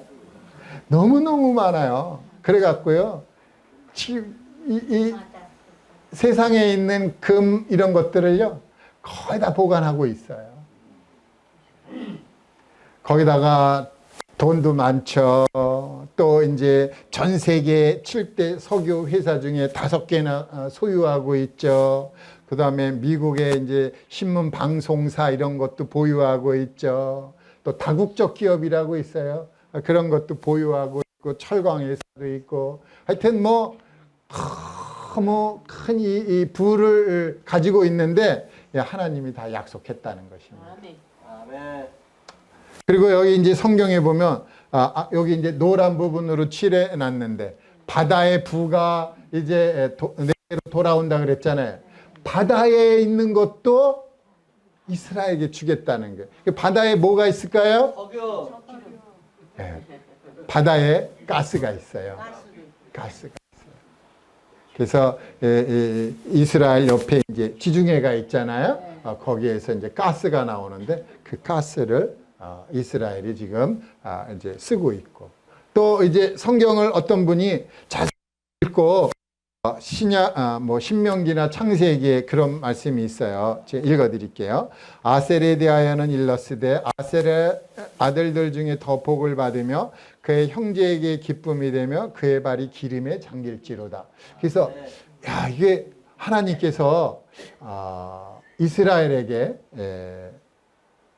너무너무 많아요. 그래 갖고요. 지금 이 세상에 있는 금 이런 것들을요. 거의 다 보관하고 있어요. 거기다가 돈도 많죠. 또 이제 전 세계 7대 석유 회사 중에 5개나 소유하고 있죠. 그 다음에 미국의 이제 신문 방송사 이런 것도 보유하고 있죠. 또 다국적 기업이라고 있어요. 그런 것도 보유하고 있고, 철강 회사도 있고, 하여튼 뭐 너무 큰 이 부를 가지고 있는데 하나님이 다 약속했다는 것입니다. 아멘. 그리고 여기 이제 성경에 보면 여기 이제 노란 부분으로 칠해 놨는데 바다의 부가 이제 내게로 돌아온다 그랬잖아요. 바다에 있는 것도 이스라엘에게 주겠다는 거예요. 바다에 뭐가 있을까요? 석유. 네. 바다에 가스가 있어요. 가스가 있어요. 그래서 이스라엘 옆에 이제 지중해가 있잖아요. 거기에서 이제 가스가 나오는데 그 가스를 이스라엘이 지금 이제 쓰고 있고, 또 이제 성경을 어떤 분이 잘 읽고 신명기나 창세기에 그런 말씀이 있어요. 제가 읽어드릴게요. 아셀에 대하여는 일러스되 아셀의 아들들 중에 더 복을 받으며 그의 형제에게 기쁨이 되며 그의 발이 기름에 잠길지로다. 그래서 이게 하나님께서 이스라엘에게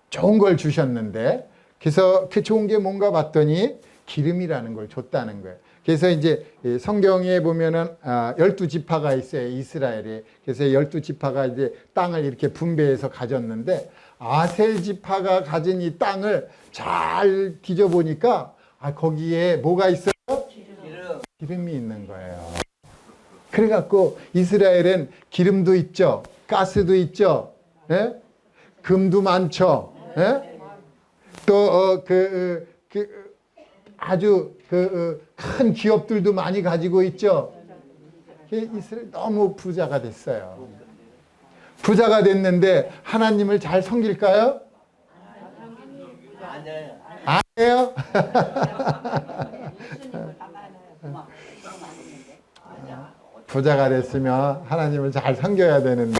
좋은 걸 주셨는데, 그래서 그 좋은 게 뭔가 봤더니 기름이라는 걸 줬다는 거예요. 그래서 이제 성경에 보면은 12지파가 있어요, 이스라엘에. 그래서 12지파가 이제 땅을 이렇게 분배해서 가졌는데, 아셀 지파가 가진 이 땅을 잘 뒤져보니까 거기에 뭐가 있어요? 기름이 있는 거예요. 그래갖고 이스라엘은 기름도 있죠, 가스도 있죠, 예? 금도 많죠, 예? 또 아주 큰 기업들도 많이 가지고 있죠. 이스라엘 너무 부자가 됐어요. 부자가 됐는데 하나님을 잘 섬길까요? 안 해요? 부자가 됐으면 하나님을 잘 섬겨야 되는데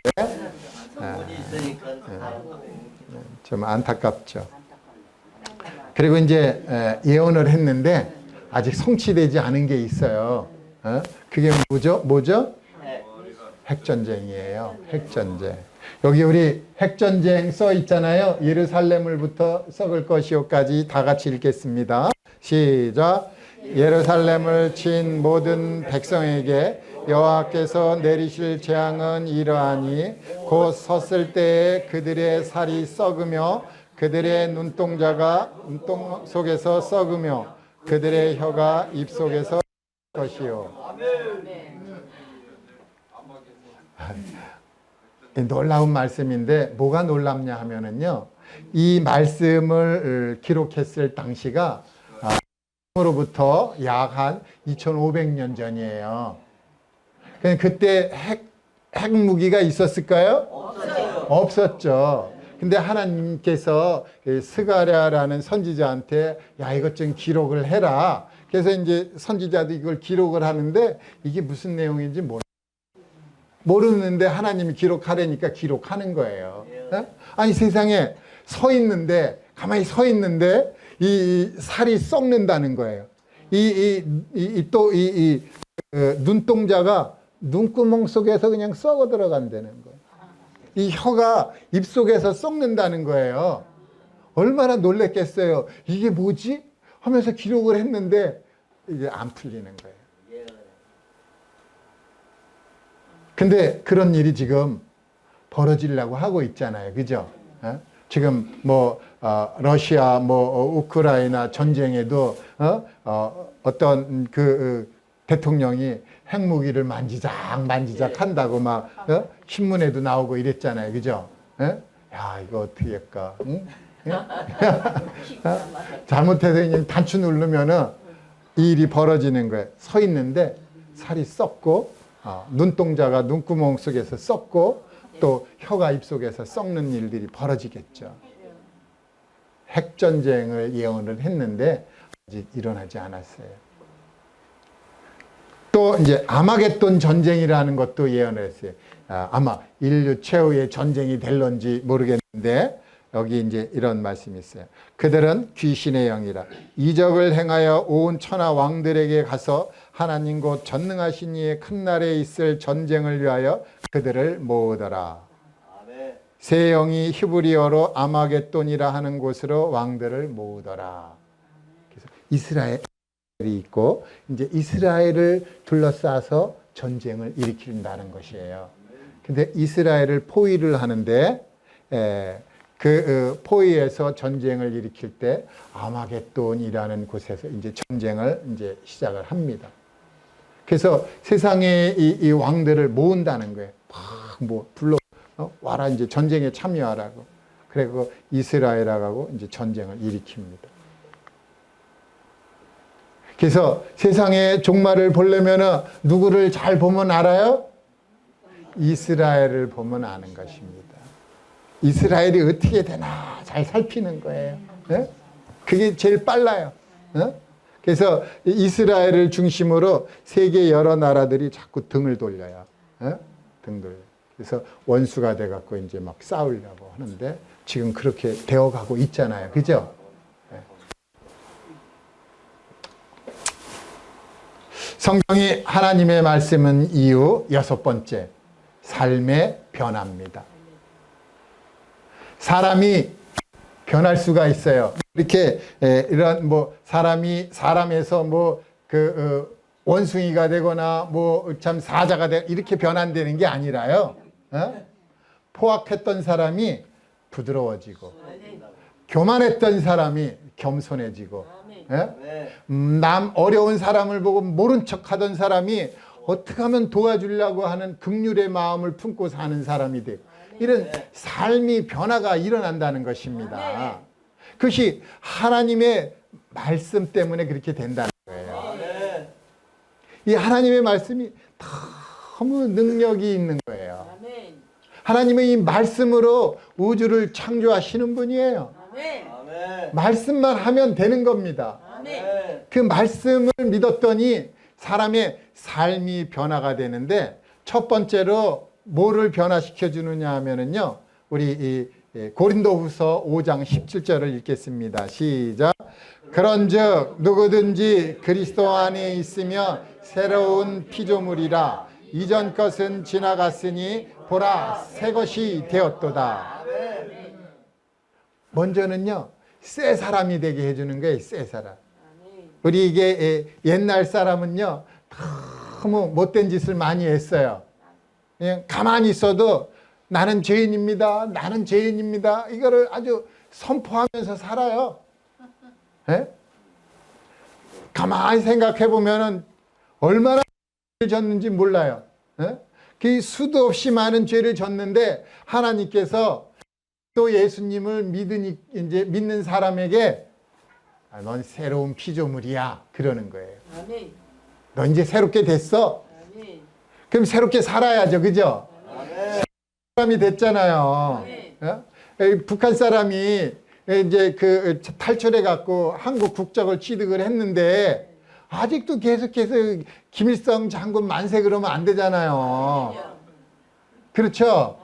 좀 안타깝죠. 그리고 이제 예언을 했는데 아직 성취되지 않은 게 있어요. 그게 뭐죠? 핵전쟁이에요. 핵전쟁. 여기 우리 핵전쟁 써 있잖아요. 예루살렘을부터 썩을 것이요까지 다 같이 읽겠습니다. 시작. 예루살렘을 친 모든 백성에게 여호와께서 내리실 재앙은 이러하니 곧 섰을 때에 그들의 살이 썩으며 그들의 눈동자가 눈동 속에서 썩으며 그들의 혀가 입 속에서 것이요. 놀라운 말씀인데 뭐가 놀랍냐 하면은요, 이 말씀을 기록했을 당시가 으로부터 약 한 2500년 전이에요. 그때 핵무기가 있었을까요? 없었죠. 근데 하나님께서 스가랴라는 선지자한테 이것 좀 기록을 해라. 그래서 이제 선지자도 이걸 기록을 하는데 이게 무슨 내용인지 모르는데 하나님이 기록하라니까 기록하는 거예요. 아니 세상에 가만히 서 있는데 이 살이 썩는다는 거예요. 눈동자가 눈구멍 속에서 그냥 썩어 들어간다는 거예요. 이 혀가 입속에서 썩는다는 거예요. 얼마나 놀랬겠어요. 이게 뭐지? 하면서 기록을 했는데 이게 안 풀리는 거예요. 근데 그런 일이 지금 벌어지려고 하고 있잖아요. 그죠? 지금 러시아, 우크라이나 전쟁에도 어떤 대통령이 핵무기를 만지작 한다고 신문에도 나오고 이랬잖아요. 그죠? 이거 어떻게 할까? 응? 잘못해서 그냥 단추 누르면은 이 일이 벌어지는 거예요. 서 있는데 살이 썩고, 눈동자가 눈구멍 속에서 썩고, 또 혀가 입속에서 썩는 일들이 벌어지겠죠. 핵전쟁을 예언을 했는데 아직 일어나지 않았어요. 또 이제 아마겟돈 전쟁이라는 것도 예언을 했어요. 아마 인류 최후의 전쟁이 될런지 모르겠는데 여기 이제 이런 말씀이 있어요. 그들은 귀신의 영이라 이적을 행하여 온 천하 왕들에게 가서 하나님 곧 전능하신 이의 큰 날에 있을 전쟁을 위하여 그들을 모으더라. 아멘. 새 영이 히브리어로 아마겟돈이라 하는 곳으로 왕들을 모으더라. 그래서 이스라엘이 있고 이제 이스라엘을 둘러싸서 전쟁을 일으킨다는 것이에요. 근데 이스라엘을 포위를 하는데 그 포위에서 전쟁을 일으킬 때 아마겟돈이라는 곳에서 이제 전쟁을 이제 시작을 합니다. 그래서 세상에 이 왕들을 모은다는 거예요. 막 불러 와라 이제 전쟁에 참여하라고. 그리고 이스라엘하고 이제 전쟁을 일으킵니다. 그래서 세상의 종말을 보려면 누구를 잘 보면 알아요? 이스라엘을 보면 아는 것입니다. 이스라엘이 어떻게 되나 잘 살피는 거예요. 네? 그게 제일 빨라요. 네? 그래서 이스라엘을 중심으로 세계 여러 나라들이 자꾸 등을 돌려요. 네? 등 돌려. 그래서 원수가 돼갖고 이제 막 싸우려고 하는데 지금 그렇게 되어가고 있잖아요. 그죠? 네. 성경이 하나님의 말씀은 이유 6번째, 삶의 변화입니다. 사람이 변할 수가 있어요. 이렇게 이런 사람에서 원숭이가 되거나 참 사자가 되고 이렇게 변한다는 게 아니라요. 포악했던 사람이 부드러워지고, 교만했던 사람이 겸손해지고, 남 어려운 사람을 보고 모른 척하던 사람이 어떻게 하면 도와주려고 하는 긍휼의 마음을 품고 사는 사람이 되고. 이런 삶이 변화가 일어난다는 것입니다. 그것이 하나님의 말씀 때문에 그렇게 된다는 거예요. 이 하나님의 말씀이 너무 능력이 있는 거예요. 하나님의 이 말씀으로 우주를 창조하시는 분이에요. 말씀만 하면 되는 겁니다. 그 말씀을 믿었더니 사람의 삶이 변화가 되는데 첫 번째로 뭐를 변화시켜 주느냐 하면은요. 우리 고린도후서 5장 17절을 읽겠습니다. 시작. 그런즉 누구든지 그리스도 안에 있으며 새로운 피조물이라 이전 것은 지나갔으니 보라 새 것이 되었도다. 먼저는요. 새 사람이 되게 해 주는 거예요. 새 사람. 우리 이게 옛날 사람은요. 너무 못된 짓을 많이 했어요. 그냥 가만히 있어도 나는 죄인입니다. 나는 죄인입니다. 이거를 아주 선포하면서 살아요. 네? 가만히 생각해 보면은 얼마나 죄를 졌는지 몰라요. 네? 그 수도 없이 많은 죄를 졌는데 하나님께서 또 예수님을 믿는 사람에게 넌 새로운 피조물이야 그러는 거예요. 너 이제 새롭게 됐어. 그럼 새롭게 살아야죠. 그죠? 사람이 됐잖아요. 북한 사람이 이제 탈출해 갖고 한국 국적을 취득을 했는데 아직도 계속해서 김일성 장군 만세 그러면 안 되잖아요. 그렇죠?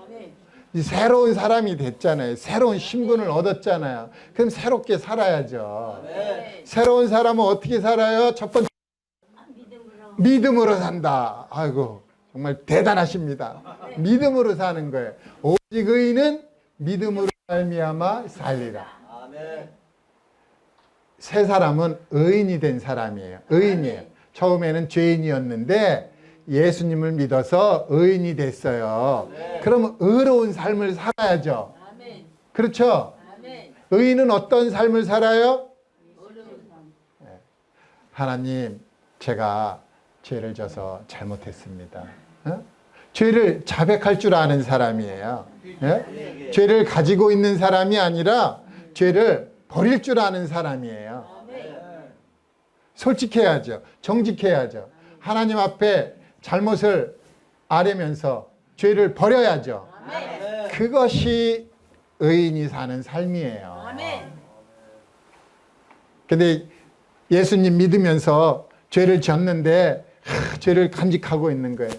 새로운 사람이 됐잖아요. 새로운 신분을 얻었잖아요. 그럼 새롭게 살아야죠. 새로운 사람은 어떻게 살아요? 첫 번째 믿음으로 산다. 아이고 정말 대단하십니다. 믿음으로 사는 거예요. 오직 의인은 믿음으로 말미암아 살리라. 새 사람은 의인이 된 사람이에요. 의인이에요. 처음에는 죄인이었는데 예수님을 믿어서 의인이 됐어요. 그러면 의로운 삶을 살아야죠. 그렇죠? 의인은 어떤 삶을 살아요? 하나님, 제가 죄를 져서 잘못했습니다. 죄를 자백할 줄 아는 사람이에요. 죄를 가지고 있는 사람이 아니라 죄를 버릴 줄 아는 사람이에요. 솔직해야죠. 정직해야죠. 하나님 앞에 잘못을 아뢰면서 죄를 버려야죠. 그것이 의인이 사는 삶이에요. 근데 예수님 믿으면서 죄를 졌는데 죄를 간직하고 있는 거예요.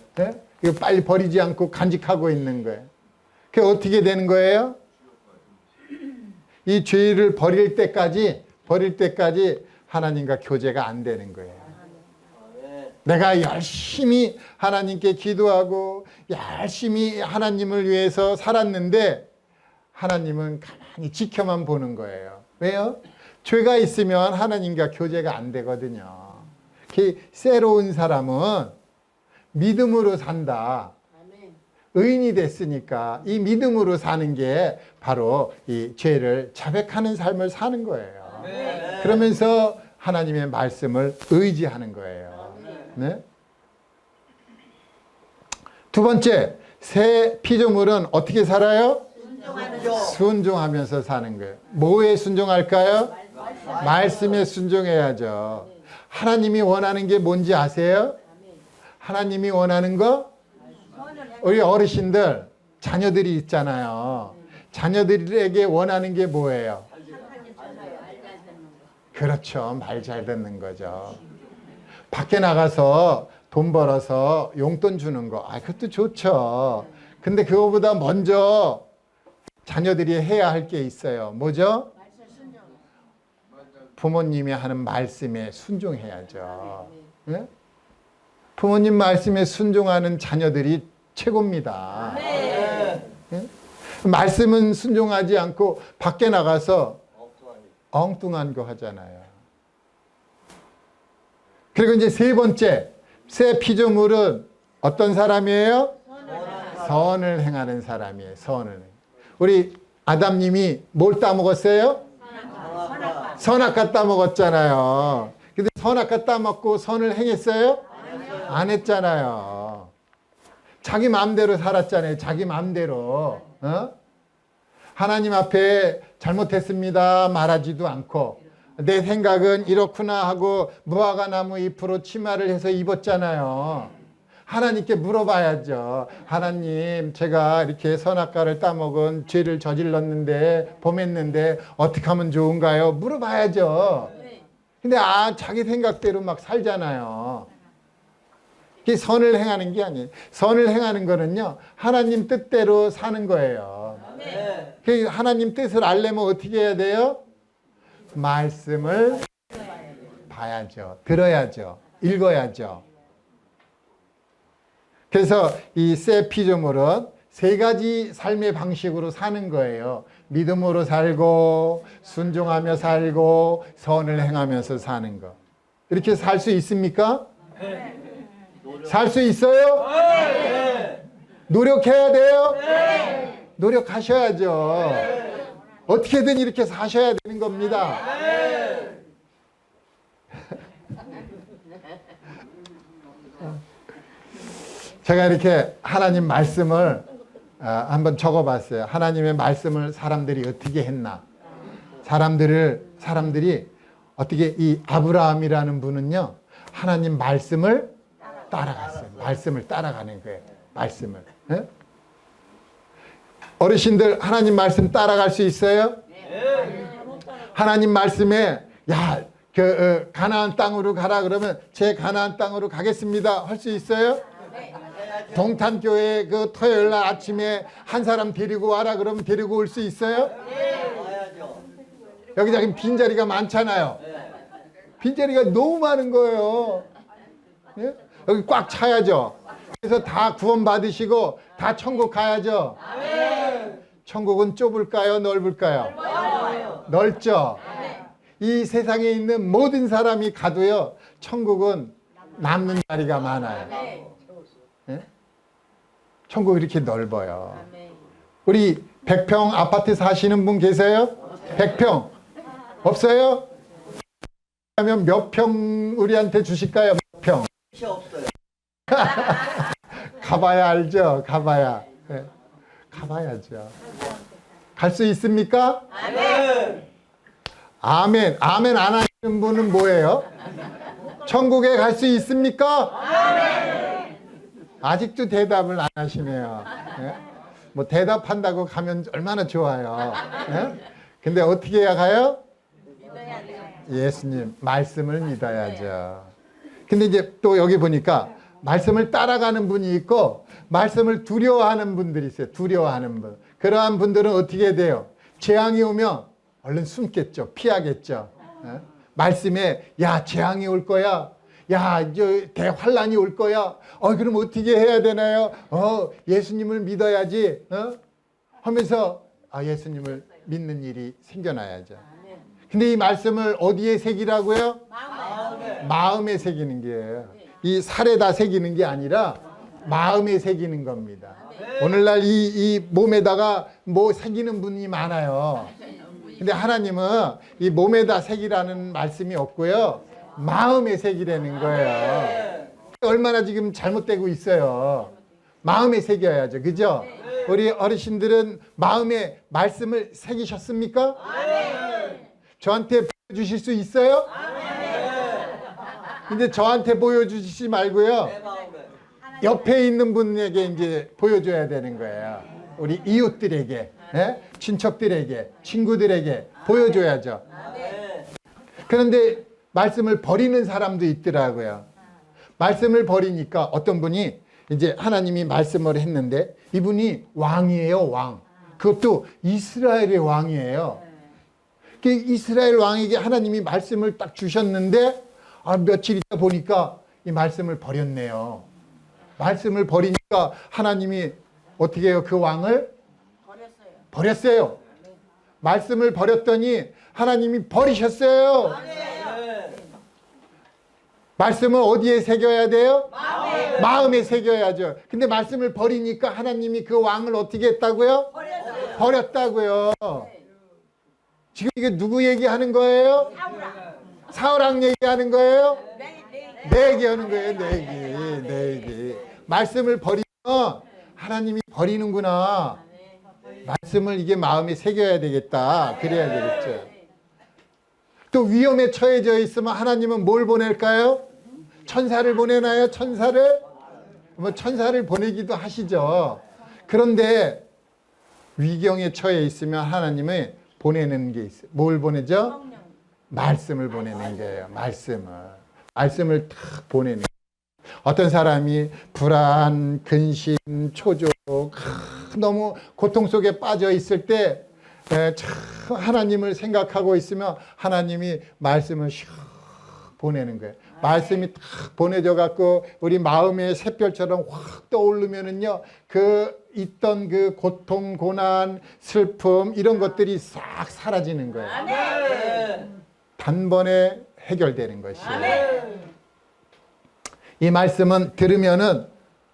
이거 빨리 버리지 않고 간직하고 있는 거예요. 그게 어떻게 되는 거예요? 이 죄를 버릴 때까지 하나님과 교제가 안 되는 거예요. 내가 열심히 하나님께 기도하고 열심히 하나님을 위해서 살았는데 하나님은 가만히 지켜만 보는 거예요. 왜요? 죄가 있으면 하나님과 교제가 안 되거든요. 새로운 사람은 믿음으로 산다. 의인이 됐으니까 이 믿음으로 사는 게 바로 이 죄를 자백하는 삶을 사는 거예요. 그러면서 하나님의 말씀을 의지하는 거예요. 네? 두 번째, 새 피조물은 어떻게 살아요? 순종하면서 사는 거예요. 뭐에 순종할까요? 말씀에 순종해야죠. 하나님이 원하는 게 뭔지 아세요? 하나님이 원하는 거? 우리 어르신들, 자녀들이 있잖아요. 자녀들에게 원하는 게 뭐예요? 그렇죠. 말 잘 듣는 거죠. 밖에 나가서 돈 벌어서 용돈 주는 거, 그것도 좋죠. 근데 그거보다 먼저 자녀들이 해야 할 게 있어요. 뭐죠? 부모님이 하는 말씀에 순종해야죠. 네? 부모님 말씀에 순종하는 자녀들이 최고입니다. 네? 말씀은 순종하지 않고 밖에 나가서 엉뚱한 거 하잖아요. 그리고 이제 세 번째, 새 피조물은 어떤 사람이에요? 선을 행하는 사람이에요. 선을. 우리 아담님이 뭘 따먹었어요? 선악과 따먹었잖아요. 근데 선악과 따먹고 선을 행했어요? 안 했잖아요. 자기 마음대로 살았잖아요. 자기 마음대로. 하나님 앞에 잘못했습니다 말하지도 않고 내 생각은 이렇구나 하고 무화과 나무 잎으로 치마를 해서 입었잖아요. 하나님께 물어봐야죠. 하나님, 제가 이렇게 선악과를 따먹은 죄를 저질렀는데 범했는데 어떻게 하면 좋은가요? 물어봐야죠. 근데 자기 생각대로 막 살잖아요. 그게 선을 행하는 게 아니에요. 선을 행하는 거는요, 하나님 뜻대로 사는 거예요. 그 하나님 뜻을 알려면 어떻게 해야 돼요? 말씀을 봐야죠. 들어야죠. 읽어야죠. 그래서 이 새 피조물은 세 가지 삶의 방식으로 사는 거예요. 믿음으로 살고, 순종하며 살고, 선을 행하면서 사는 거. 이렇게 살 수 있습니까? 네. 살 수 있어요? 네. 노력해야 돼요? 네. 노력하셔야죠. 네. 어떻게든 이렇게 사셔야 되는 겁니다. 네. 제가 이렇게 하나님 말씀을 한번 적어봤어요. 하나님의 말씀을 사람들이 어떻게 했나. 사람들이 어떻게 이 아브라함이라는 분은요, 하나님 말씀을 따라갔어요. 말씀을 따라가는 거예요. 말씀을. 네? 어르신들 하나님 말씀 따라갈 수 있어요? 네. 하나님 말씀에 가나안 땅으로 가라 그러면 제 가나안 땅으로 가겠습니다 할 수 있어요? 동탄교회 그 토요일 날 아침에 한 사람 데리고 와라 그러면 데리고 올 수 있어요? 여기 지금 빈자리가 많잖아요. 빈자리가 너무 많은 거예요. 예? 여기 꽉 차야죠. 그래서 다 구원 받으시고 다 천국 가야죠. 천국은 좁을까요? 넓을까요? 넓죠. 이 세상에 있는 모든 사람이 가도요, 천국은 남는 자리가 많아요. 예? 천국이 이렇게 넓어요. 우리 100평 아파트 사시는 분 계세요? 100평 없어요? 그러면 몇 평 우리한테 주실까요? 몇 평? 없어요. 가봐야 알죠. 가봐야. 네. 가봐야죠. 갈 수 있습니까? 아멘. 아멘. 아멘 안 하시는 분은 뭐예요? 천국에 갈 수 있습니까? 아멘. 아직도 대답을 안 하시네요. 네? 뭐 대답한다고 가면 얼마나 좋아요. 네? 근데 어떻게 해야 가요? 예수님 말씀을 믿어야죠. 근데 이제 또 여기 보니까 말씀을 따라가는 분이 있고 말씀을 두려워하는 분들이 있어요. 두려워하는 분. 그러한 분들은 어떻게 돼요? 재앙이 오면 얼른 숨겠죠. 피하겠죠. 말씀에 야 재앙이 올 거야. 야 대환란이 올 거야. 그럼 어떻게 해야 되나요? 예수님을 믿어야지. 하면서 예수님을 믿는 일이 생겨나야죠. 근데 이 말씀을 어디에 새기라고요? 마음에 새기는 게예요. 이 살에다 새기는 게 아니라 마음에 새기는 겁니다. 오늘날 이 몸에다가 뭐 새기는 분이 많아요. 근데 하나님은 이 몸에다 새기라는 말씀이 없고요. 마음에 새기라는 거예요. 얼마나 지금 잘못되고 있어요. 마음에 새겨야죠. 그죠? 우리 어르신들은 마음에 말씀을 새기셨습니까? 저한테 보여주실 수 있어요? 근데 저한테 보여주시지 말고요. 옆에 있는 분에게 이제 보여줘야 되는 거예요. 우리 이웃들에게, 친척들에게, 친구들에게 보여줘야죠. 그런데 말씀을 버리는 사람도 있더라고요. 말씀을 버리니까 어떤 분이 이제 하나님이 말씀을 했는데 이분이 왕이에요, 왕. 그것도 이스라엘의 왕이에요. 이스라엘 왕에게 하나님이 말씀을 딱 주셨는데 며칠 있다 보니까 이 말씀을 버렸네요. 말씀을 버리니까 하나님이 어떻게 해요? 그 왕을 버렸어요. 말씀을 버렸더니 하나님이 버리셨어요. 말씀을 어디에 새겨야 돼요? 마음에 새겨야죠. 근데 말씀을 버리니까 하나님이 그 왕을 어떻게 했다고요? 버렸다고요. 지금 이게 누구 얘기하는 거예요? 사울왕 얘기하는 거예요? 내 얘기하는 거예요. 내 얘기. 말씀을 버리면 하나님이 버리는구나. 말씀을 이게 마음에 새겨야 되겠다. 그래야 되겠죠. 또 위험에 처해져 있으면 하나님은 뭘 보낼까요? 천사를 보내나요? 천사를? 천사를 보내기도 하시죠. 그런데 위경에 처해 있으면 하나님은 보내는 게 있어요. 뭘 보내죠? 말씀을 보내는 거예요. 말씀을 탁 보내는 거예요. 어떤 사람이 불안, 근심, 초조, 너무 고통 속에 빠져 있을 때 참 하나님을 생각하고 있으면 하나님이 말씀을 슉 보내는 거예요. 말씀이 탁 보내져 갖고 우리 마음의 샛별처럼 확 떠오르면은요, 있던 그 고통, 고난, 슬픔 이런 것들이 싹 사라지는 거예요. 단번에 해결되는 것이에요. 이 말씀은 들으면은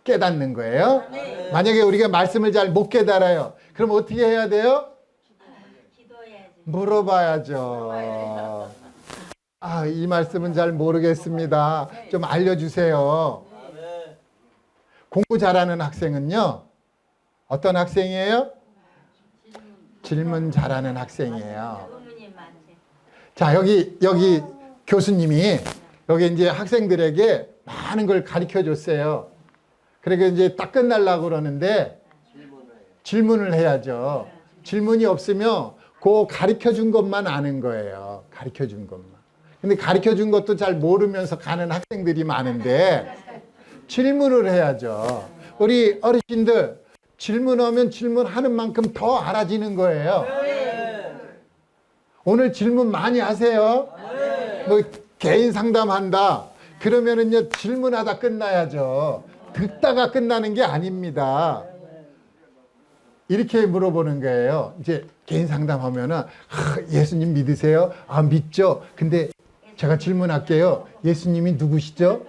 깨닫는 거예요. 만약에 우리가 말씀을 잘 못 깨달아요. 그럼 어떻게 해야 돼요? 물어봐야죠. 이 말씀은 잘 모르겠습니다. 좀 알려주세요. 공부 잘하는 학생은요, 어떤 학생이에요? 질문 잘하는 학생이에요. 자, 여기 교수님이 여기 이제 학생들에게 많은 걸 가르쳐 줬어요. 그러니까 이제 딱 끝나려고 그러는데 질문을 해야죠. 질문이 없으면 그 가르쳐 준 것만 아는 거예요. 가르쳐 준 것만. 근데 가르쳐 준 것도 잘 모르면서 가는 학생들이 많은데 질문을 해야죠. 우리 어르신들 질문하면 질문하는 만큼 더 알아지는 거예요. 오늘 질문 많이 하세요. 뭐 개인 상담한다. 그러면은요, 질문하다 끝나야죠. 듣다가 끝나는 게 아닙니다. 이렇게 물어보는 거예요. 이제 개인 상담하면은 예수님 믿으세요? 믿죠. 근데 제가 질문할게요. 예수님이 누구시죠?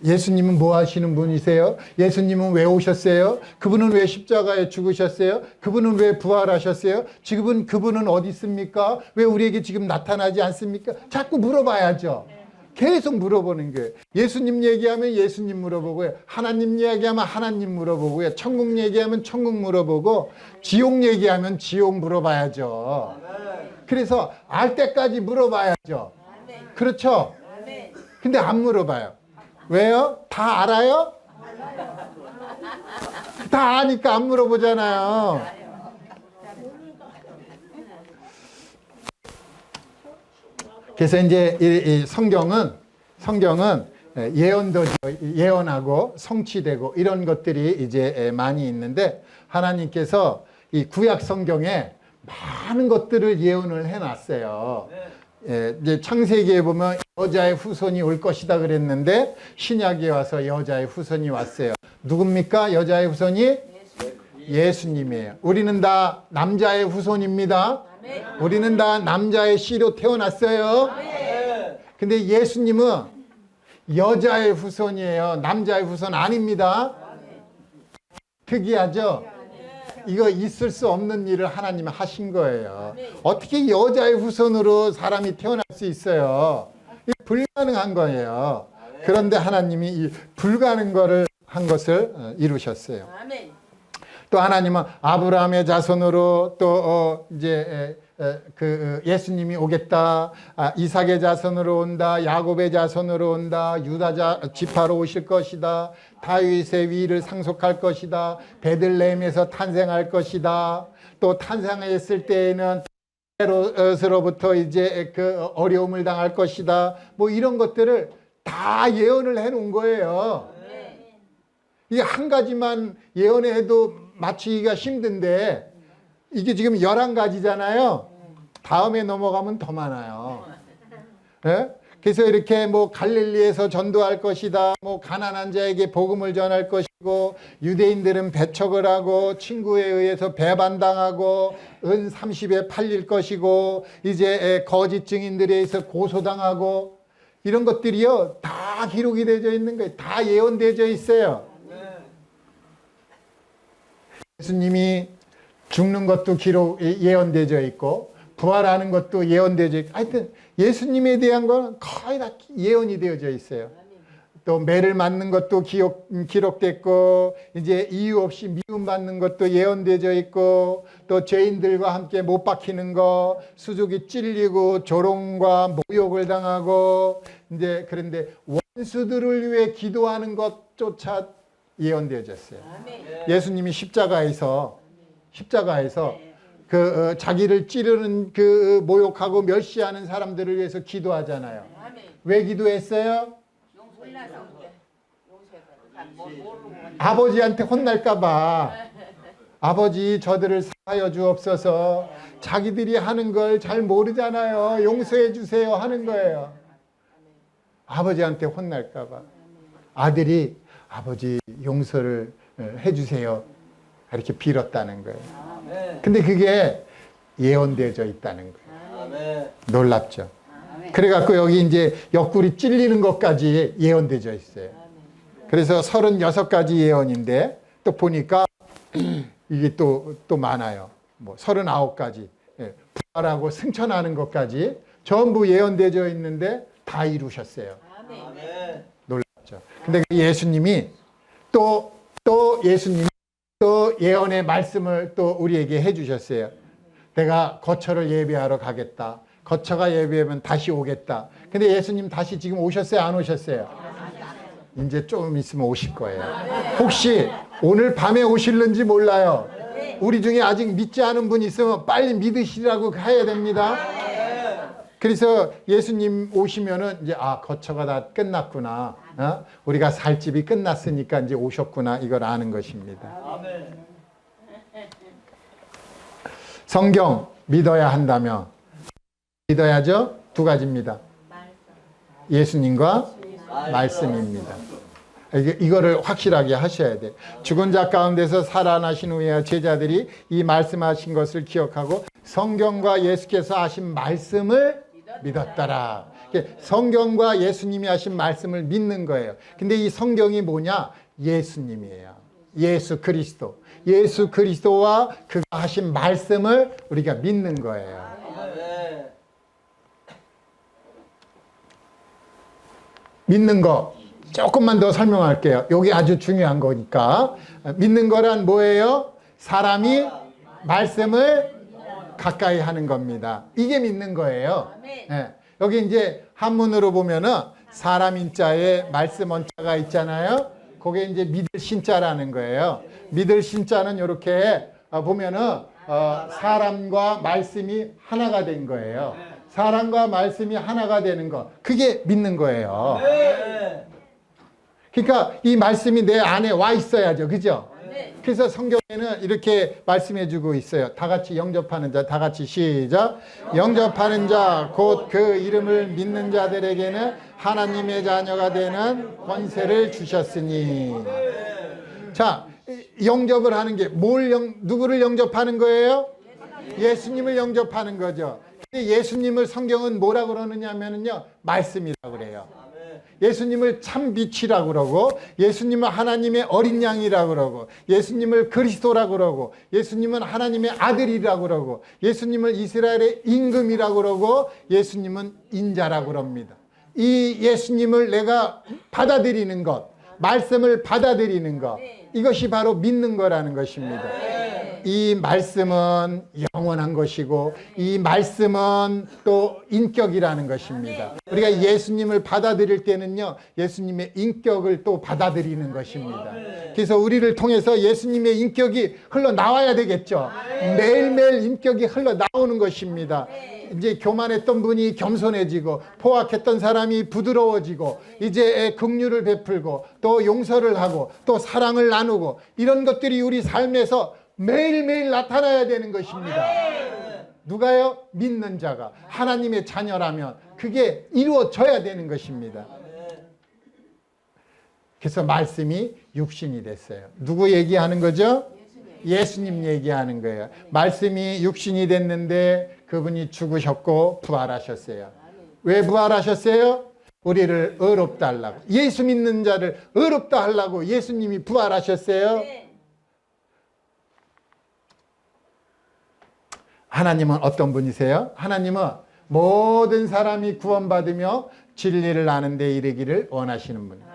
예수님은 뭐 하시는 분이세요? 예수님은 왜 오셨어요? 그분은 왜 십자가에 죽으셨어요? 그분은 왜 부활하셨어요? 지금은 그분은 어디 있습니까? 왜 우리에게 지금 나타나지 않습니까? 자꾸 물어봐야죠. 계속 물어보는 거예요. 예수님 얘기하면 예수님 물어보고요. 하나님 얘기하면 하나님 물어보고요. 천국 얘기하면 천국 물어보고, 지옥 얘기하면 지옥 물어봐야죠. 그래서 알 때까지 물어봐야죠. 그렇죠? 근데 안 물어봐요. 왜요? 다 알아요? 다 아니까 안 물어보잖아요. 그래서 이제 이 성경은 예언도 예언하고 성취되고 이런 것들이 이제 많이 있는데, 하나님께서 이 구약 성경에 많은 것들을 예언을 해놨어요. 예, 이제 창세기에 보면 여자의 후손이 올 것이다 그랬는데 신약에 와서 여자의 후손이 왔어요. 누굽니까? 여자의 후손이? 예수님이에요. 우리는 다 남자의 후손입니다. 우리는 다 남자의 씨로 태어났어요. 근데 예수님은 여자의 후손이에요. 남자의 후손 아닙니다. 특이하죠? 이거 있을 수 없는 일을 하나님이 하신 거예요. 어떻게 여자의 후손으로 사람이 태어날 수 있어요? 이게 불가능한 거예요. 그런데 하나님이 이 불가능한 거를 한 것을 이루셨어요. 또 하나님은 아브라함의 자손으로 또 이제 그 예수님이 오겠다. 이삭의 자손으로 온다. 야곱의 자손으로 온다. 유다 지파로 오실 것이다. 다윗의 위를 상속할 것이다. 베들레헴에서 탄생할 것이다. 또 탄생했을 때에는 헤롯으로부터 이제 그 어려움을 당할 것이다. 뭐 이런 것들을 다 예언을 해 놓은 거예요. 이게 한 가지만 예언해도 맞추기가 힘든데 이게 지금 11가지잖아요. 다음에 넘어가면 더 많아요. 예? 그래서 이렇게 뭐 갈릴리에서 전도할 것이다. 뭐 가난한 자에게 복음을 전할 것이고 유대인들은 배척을 하고 친구에 의해서 배반당하고 은 30에 팔릴 것이고 이제 거짓 증인들에 의해서 고소당하고 이런 것들이요. 다 기록이 되어 있는 거예요. 다 예언되어 있어요. 예수님이 죽는 것도 예언되어 있고 부활하는 것도 예언되어 있고 하여튼 예수님에 대한 건 거의 다 예언이 되어져 있어요. 또 매를 맞는 것도 기록됐고 이제 이유 없이 미움받는 것도 예언되어 있고 또 죄인들과 함께 못 박히는 거 수족이 찔리고 조롱과 모욕을 당하고 이제 그런데 원수들을 위해 기도하는 것조차 예언되어졌어요. 예수님이 십자가에서 그 자기를 찌르는 그 모욕하고 멸시하는 사람들을 위해서 기도하잖아요. 왜 기도했어요? 아버지한테 혼날까봐. 아버지 저들을 사하여 주옵소서. 자기들이 하는 걸 잘 모르잖아요. 용서해 주세요 하는 거예요. 아버지한테 혼날까봐. 아들이 아버지 용서를 해주세요 이렇게 빌었다는 거예요. 근데 그게 예언되어져 있다는 거예요. 놀랍죠. 그래갖고 여기 이제 옆구리 찔리는 것까지 예언되어져 있어요. 그래서 36가지 예언인데 또 보니까 이게 또 많아요. 뭐 39가지 부활하고 승천하는 것까지 전부 예언되어져 있는데 다 이루셨어요. 놀랍죠. 근데 예수님이 또 예언의 말씀을 또 우리에게 해주셨어요. 내가 거처를 예비하러 가겠다. 거처가 예비하면 다시 오겠다. 근데 예수님 다시 지금 오셨어요? 안 오셨어요? 이제 조금 있으면 오실 거예요. 혹시 오늘 밤에 오실는지 몰라요. 우리 중에 아직 믿지 않은 분 있으면 빨리 믿으시라고 해야 됩니다. 그래서 예수님 오시면은 이제 거처가 다 끝났구나. 우리가 살 집이 끝났으니까 이제 오셨구나. 이걸 아는 것입니다. 성경 믿어야 한다면 믿어야죠. 2가지입니다. 예수님과 말씀입니다. 이거를 확실하게 하셔야 돼요. 죽은 자 가운데서 살아나신 후에 제자들이 이 말씀하신 것을 기억하고 성경과 예수께서 하신 말씀을 믿었더라. 성경과 예수님이 하신 말씀을 믿는 거예요. 근데 이 성경이 뭐냐? 예수님이에요. 예수 그리스도. 예수 그리스도와 그가 하신 말씀을 우리가 믿는 거예요. 믿는 거 조금만 더 설명할게요. 여기 아주 중요한 거니까. 믿는 거란 뭐예요? 사람이 말씀을 가까이 하는 겁니다. 이게 믿는 거예요. 네. 여기 이제 한문으로 보면은 사람 인자에 말씀 원자가 있잖아요. 그게 이제 믿을 신자라는 거예요. 믿을 신자는 이렇게 보면은 사람과 말씀이 하나가 된 거예요. 사람과 말씀이 하나가 되는 거. 그게 믿는 거예요. 그러니까 이 말씀이 내 안에 와 있어야죠. 그죠? 그래서 성경에는 이렇게 말씀해주고 있어요. 다 같이 영접하는 자, 다 같이 시작. 영접하는 자, 곧 그 이름을 믿는 자들에게는 하나님의 자녀가 되는 권세를 주셨으니. 자, 영접을 하는 게 누구를 영접하는 거예요? 예수님을 영접하는 거죠. 근데 예수님을 성경은 뭐라고 그러느냐면요, 말씀이라고 그래요. 예수님을 참 빛이라고 그러고, 예수님은 하나님의 어린 양이라고 그러고, 예수님을 그리스도라고 그러고, 예수님은 하나님의 아들이라고 그러고, 예수님을 이스라엘의 임금이라고 그러고, 예수님은 인자라고 그럽니다. 이 예수님을 내가 받아들이는 것, 말씀을 받아들이는 것, 이것이 바로 믿는 거라는 것입니다. 이 말씀은 영원한 것이고, 이 말씀은 또 인격이라는 것입니다. 우리가 예수님을 받아들일 때는요, 예수님의 인격을 또 받아들이는 것입니다. 그래서 우리를 통해서 예수님의 인격이 흘러나와야 되겠죠. 매일매일 인격이 흘러나오는 것입니다. 이제 교만했던 분이 겸손해지고, 포악했던 사람이 부드러워지고, 이제 긍휼을 베풀고, 또 용서를 하고, 또 사랑을 나누고, 이런 것들이 우리 삶에서 매일매일 나타나야 되는 것입니다. 누가요? 믿는 자가, 하나님의 자녀라면 그게 이루어져야 되는 것입니다. 그래서 말씀이 육신이 됐어요. 누구 얘기하는 거죠? 예수님 얘기하는 거예요. 말씀이 육신이 됐는데 그분이 죽으셨고 부활하셨어요. 왜 부활하셨어요? 우리를 의롭다 하려고. 예수 믿는 자를 의롭다 하려고 예수님이 부활하셨어요. 하나님은 어떤 분이세요? 하나님은 모든 사람이 구원받으며 진리를 아는 데 이르기를 원하시는 분이에요.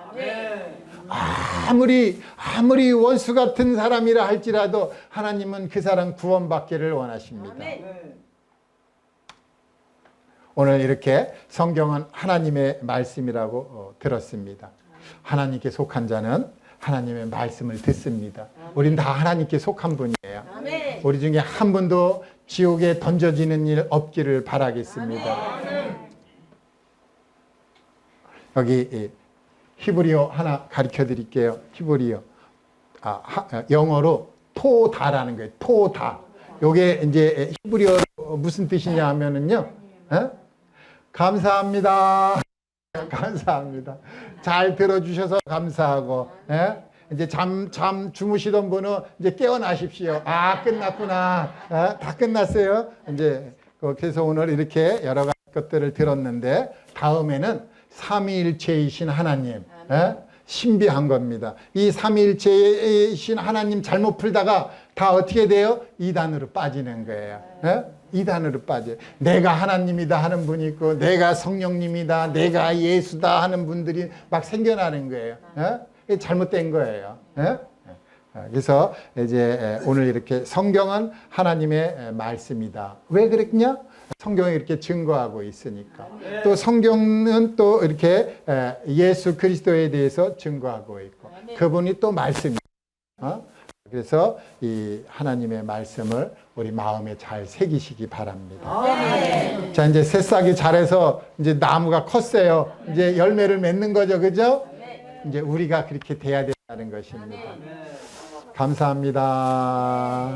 아무리 원수 같은 사람이라 할지라도 하나님은 그 사람 구원받기를 원하십니다. 오늘 이렇게 성경은 하나님의 말씀이라고 들었습니다. 하나님께 속한 자는 하나님의 말씀을 듣습니다. 우린 다 하나님께 속한 분이에요. 우리 중에 한 분도 지옥에 던져지는 일 없기를 바라겠습니다. 여기 히브리어 하나 가르쳐 드릴게요. 히브리어. 영어로 토다라는 거예요. 토다. 요게 이제 히브리어로 무슨 뜻이냐 하면은요. 감사합니다. 감사합니다. 잘 들어주셔서 감사하고, 이제 잠 주무시던 분은 이제 깨어나십시오. 끝났구나. 다 끝났어요. 이제 그래서 오늘 이렇게 여러 가지 것들을 들었는데, 다음에는 삼위일체이신 하나님, 신비한 겁니다. 이 삼위일체이신 하나님 잘못 풀다가 다 어떻게 돼요? 이단으로 빠지는 거예요. 이단으로 빠져요. 내가 하나님이다 하는 분이 있고, 내가 성령님이다, 내가 예수다 하는 분들이 막 생겨나는 거예요. 잘못된 거예요. 그래서 이제 오늘 이렇게 성경은 하나님의 말씀이다. 왜 그랬냐? 성경이 이렇게 증거하고 있으니까. 또 성경은 또 이렇게 예수 그리스도에 대해서 증거하고 있고, 그분이 또 말씀이에요. 그래서 이 하나님의 말씀을 우리 마음에 잘 새기시기 바랍니다. 자, 이제 새싹이 자라서 이제 나무가 컸어요. 이제 열매를 맺는 거죠. 그죠? 이제 우리가 그렇게 돼야 된다는 것입니다. 감사합니다.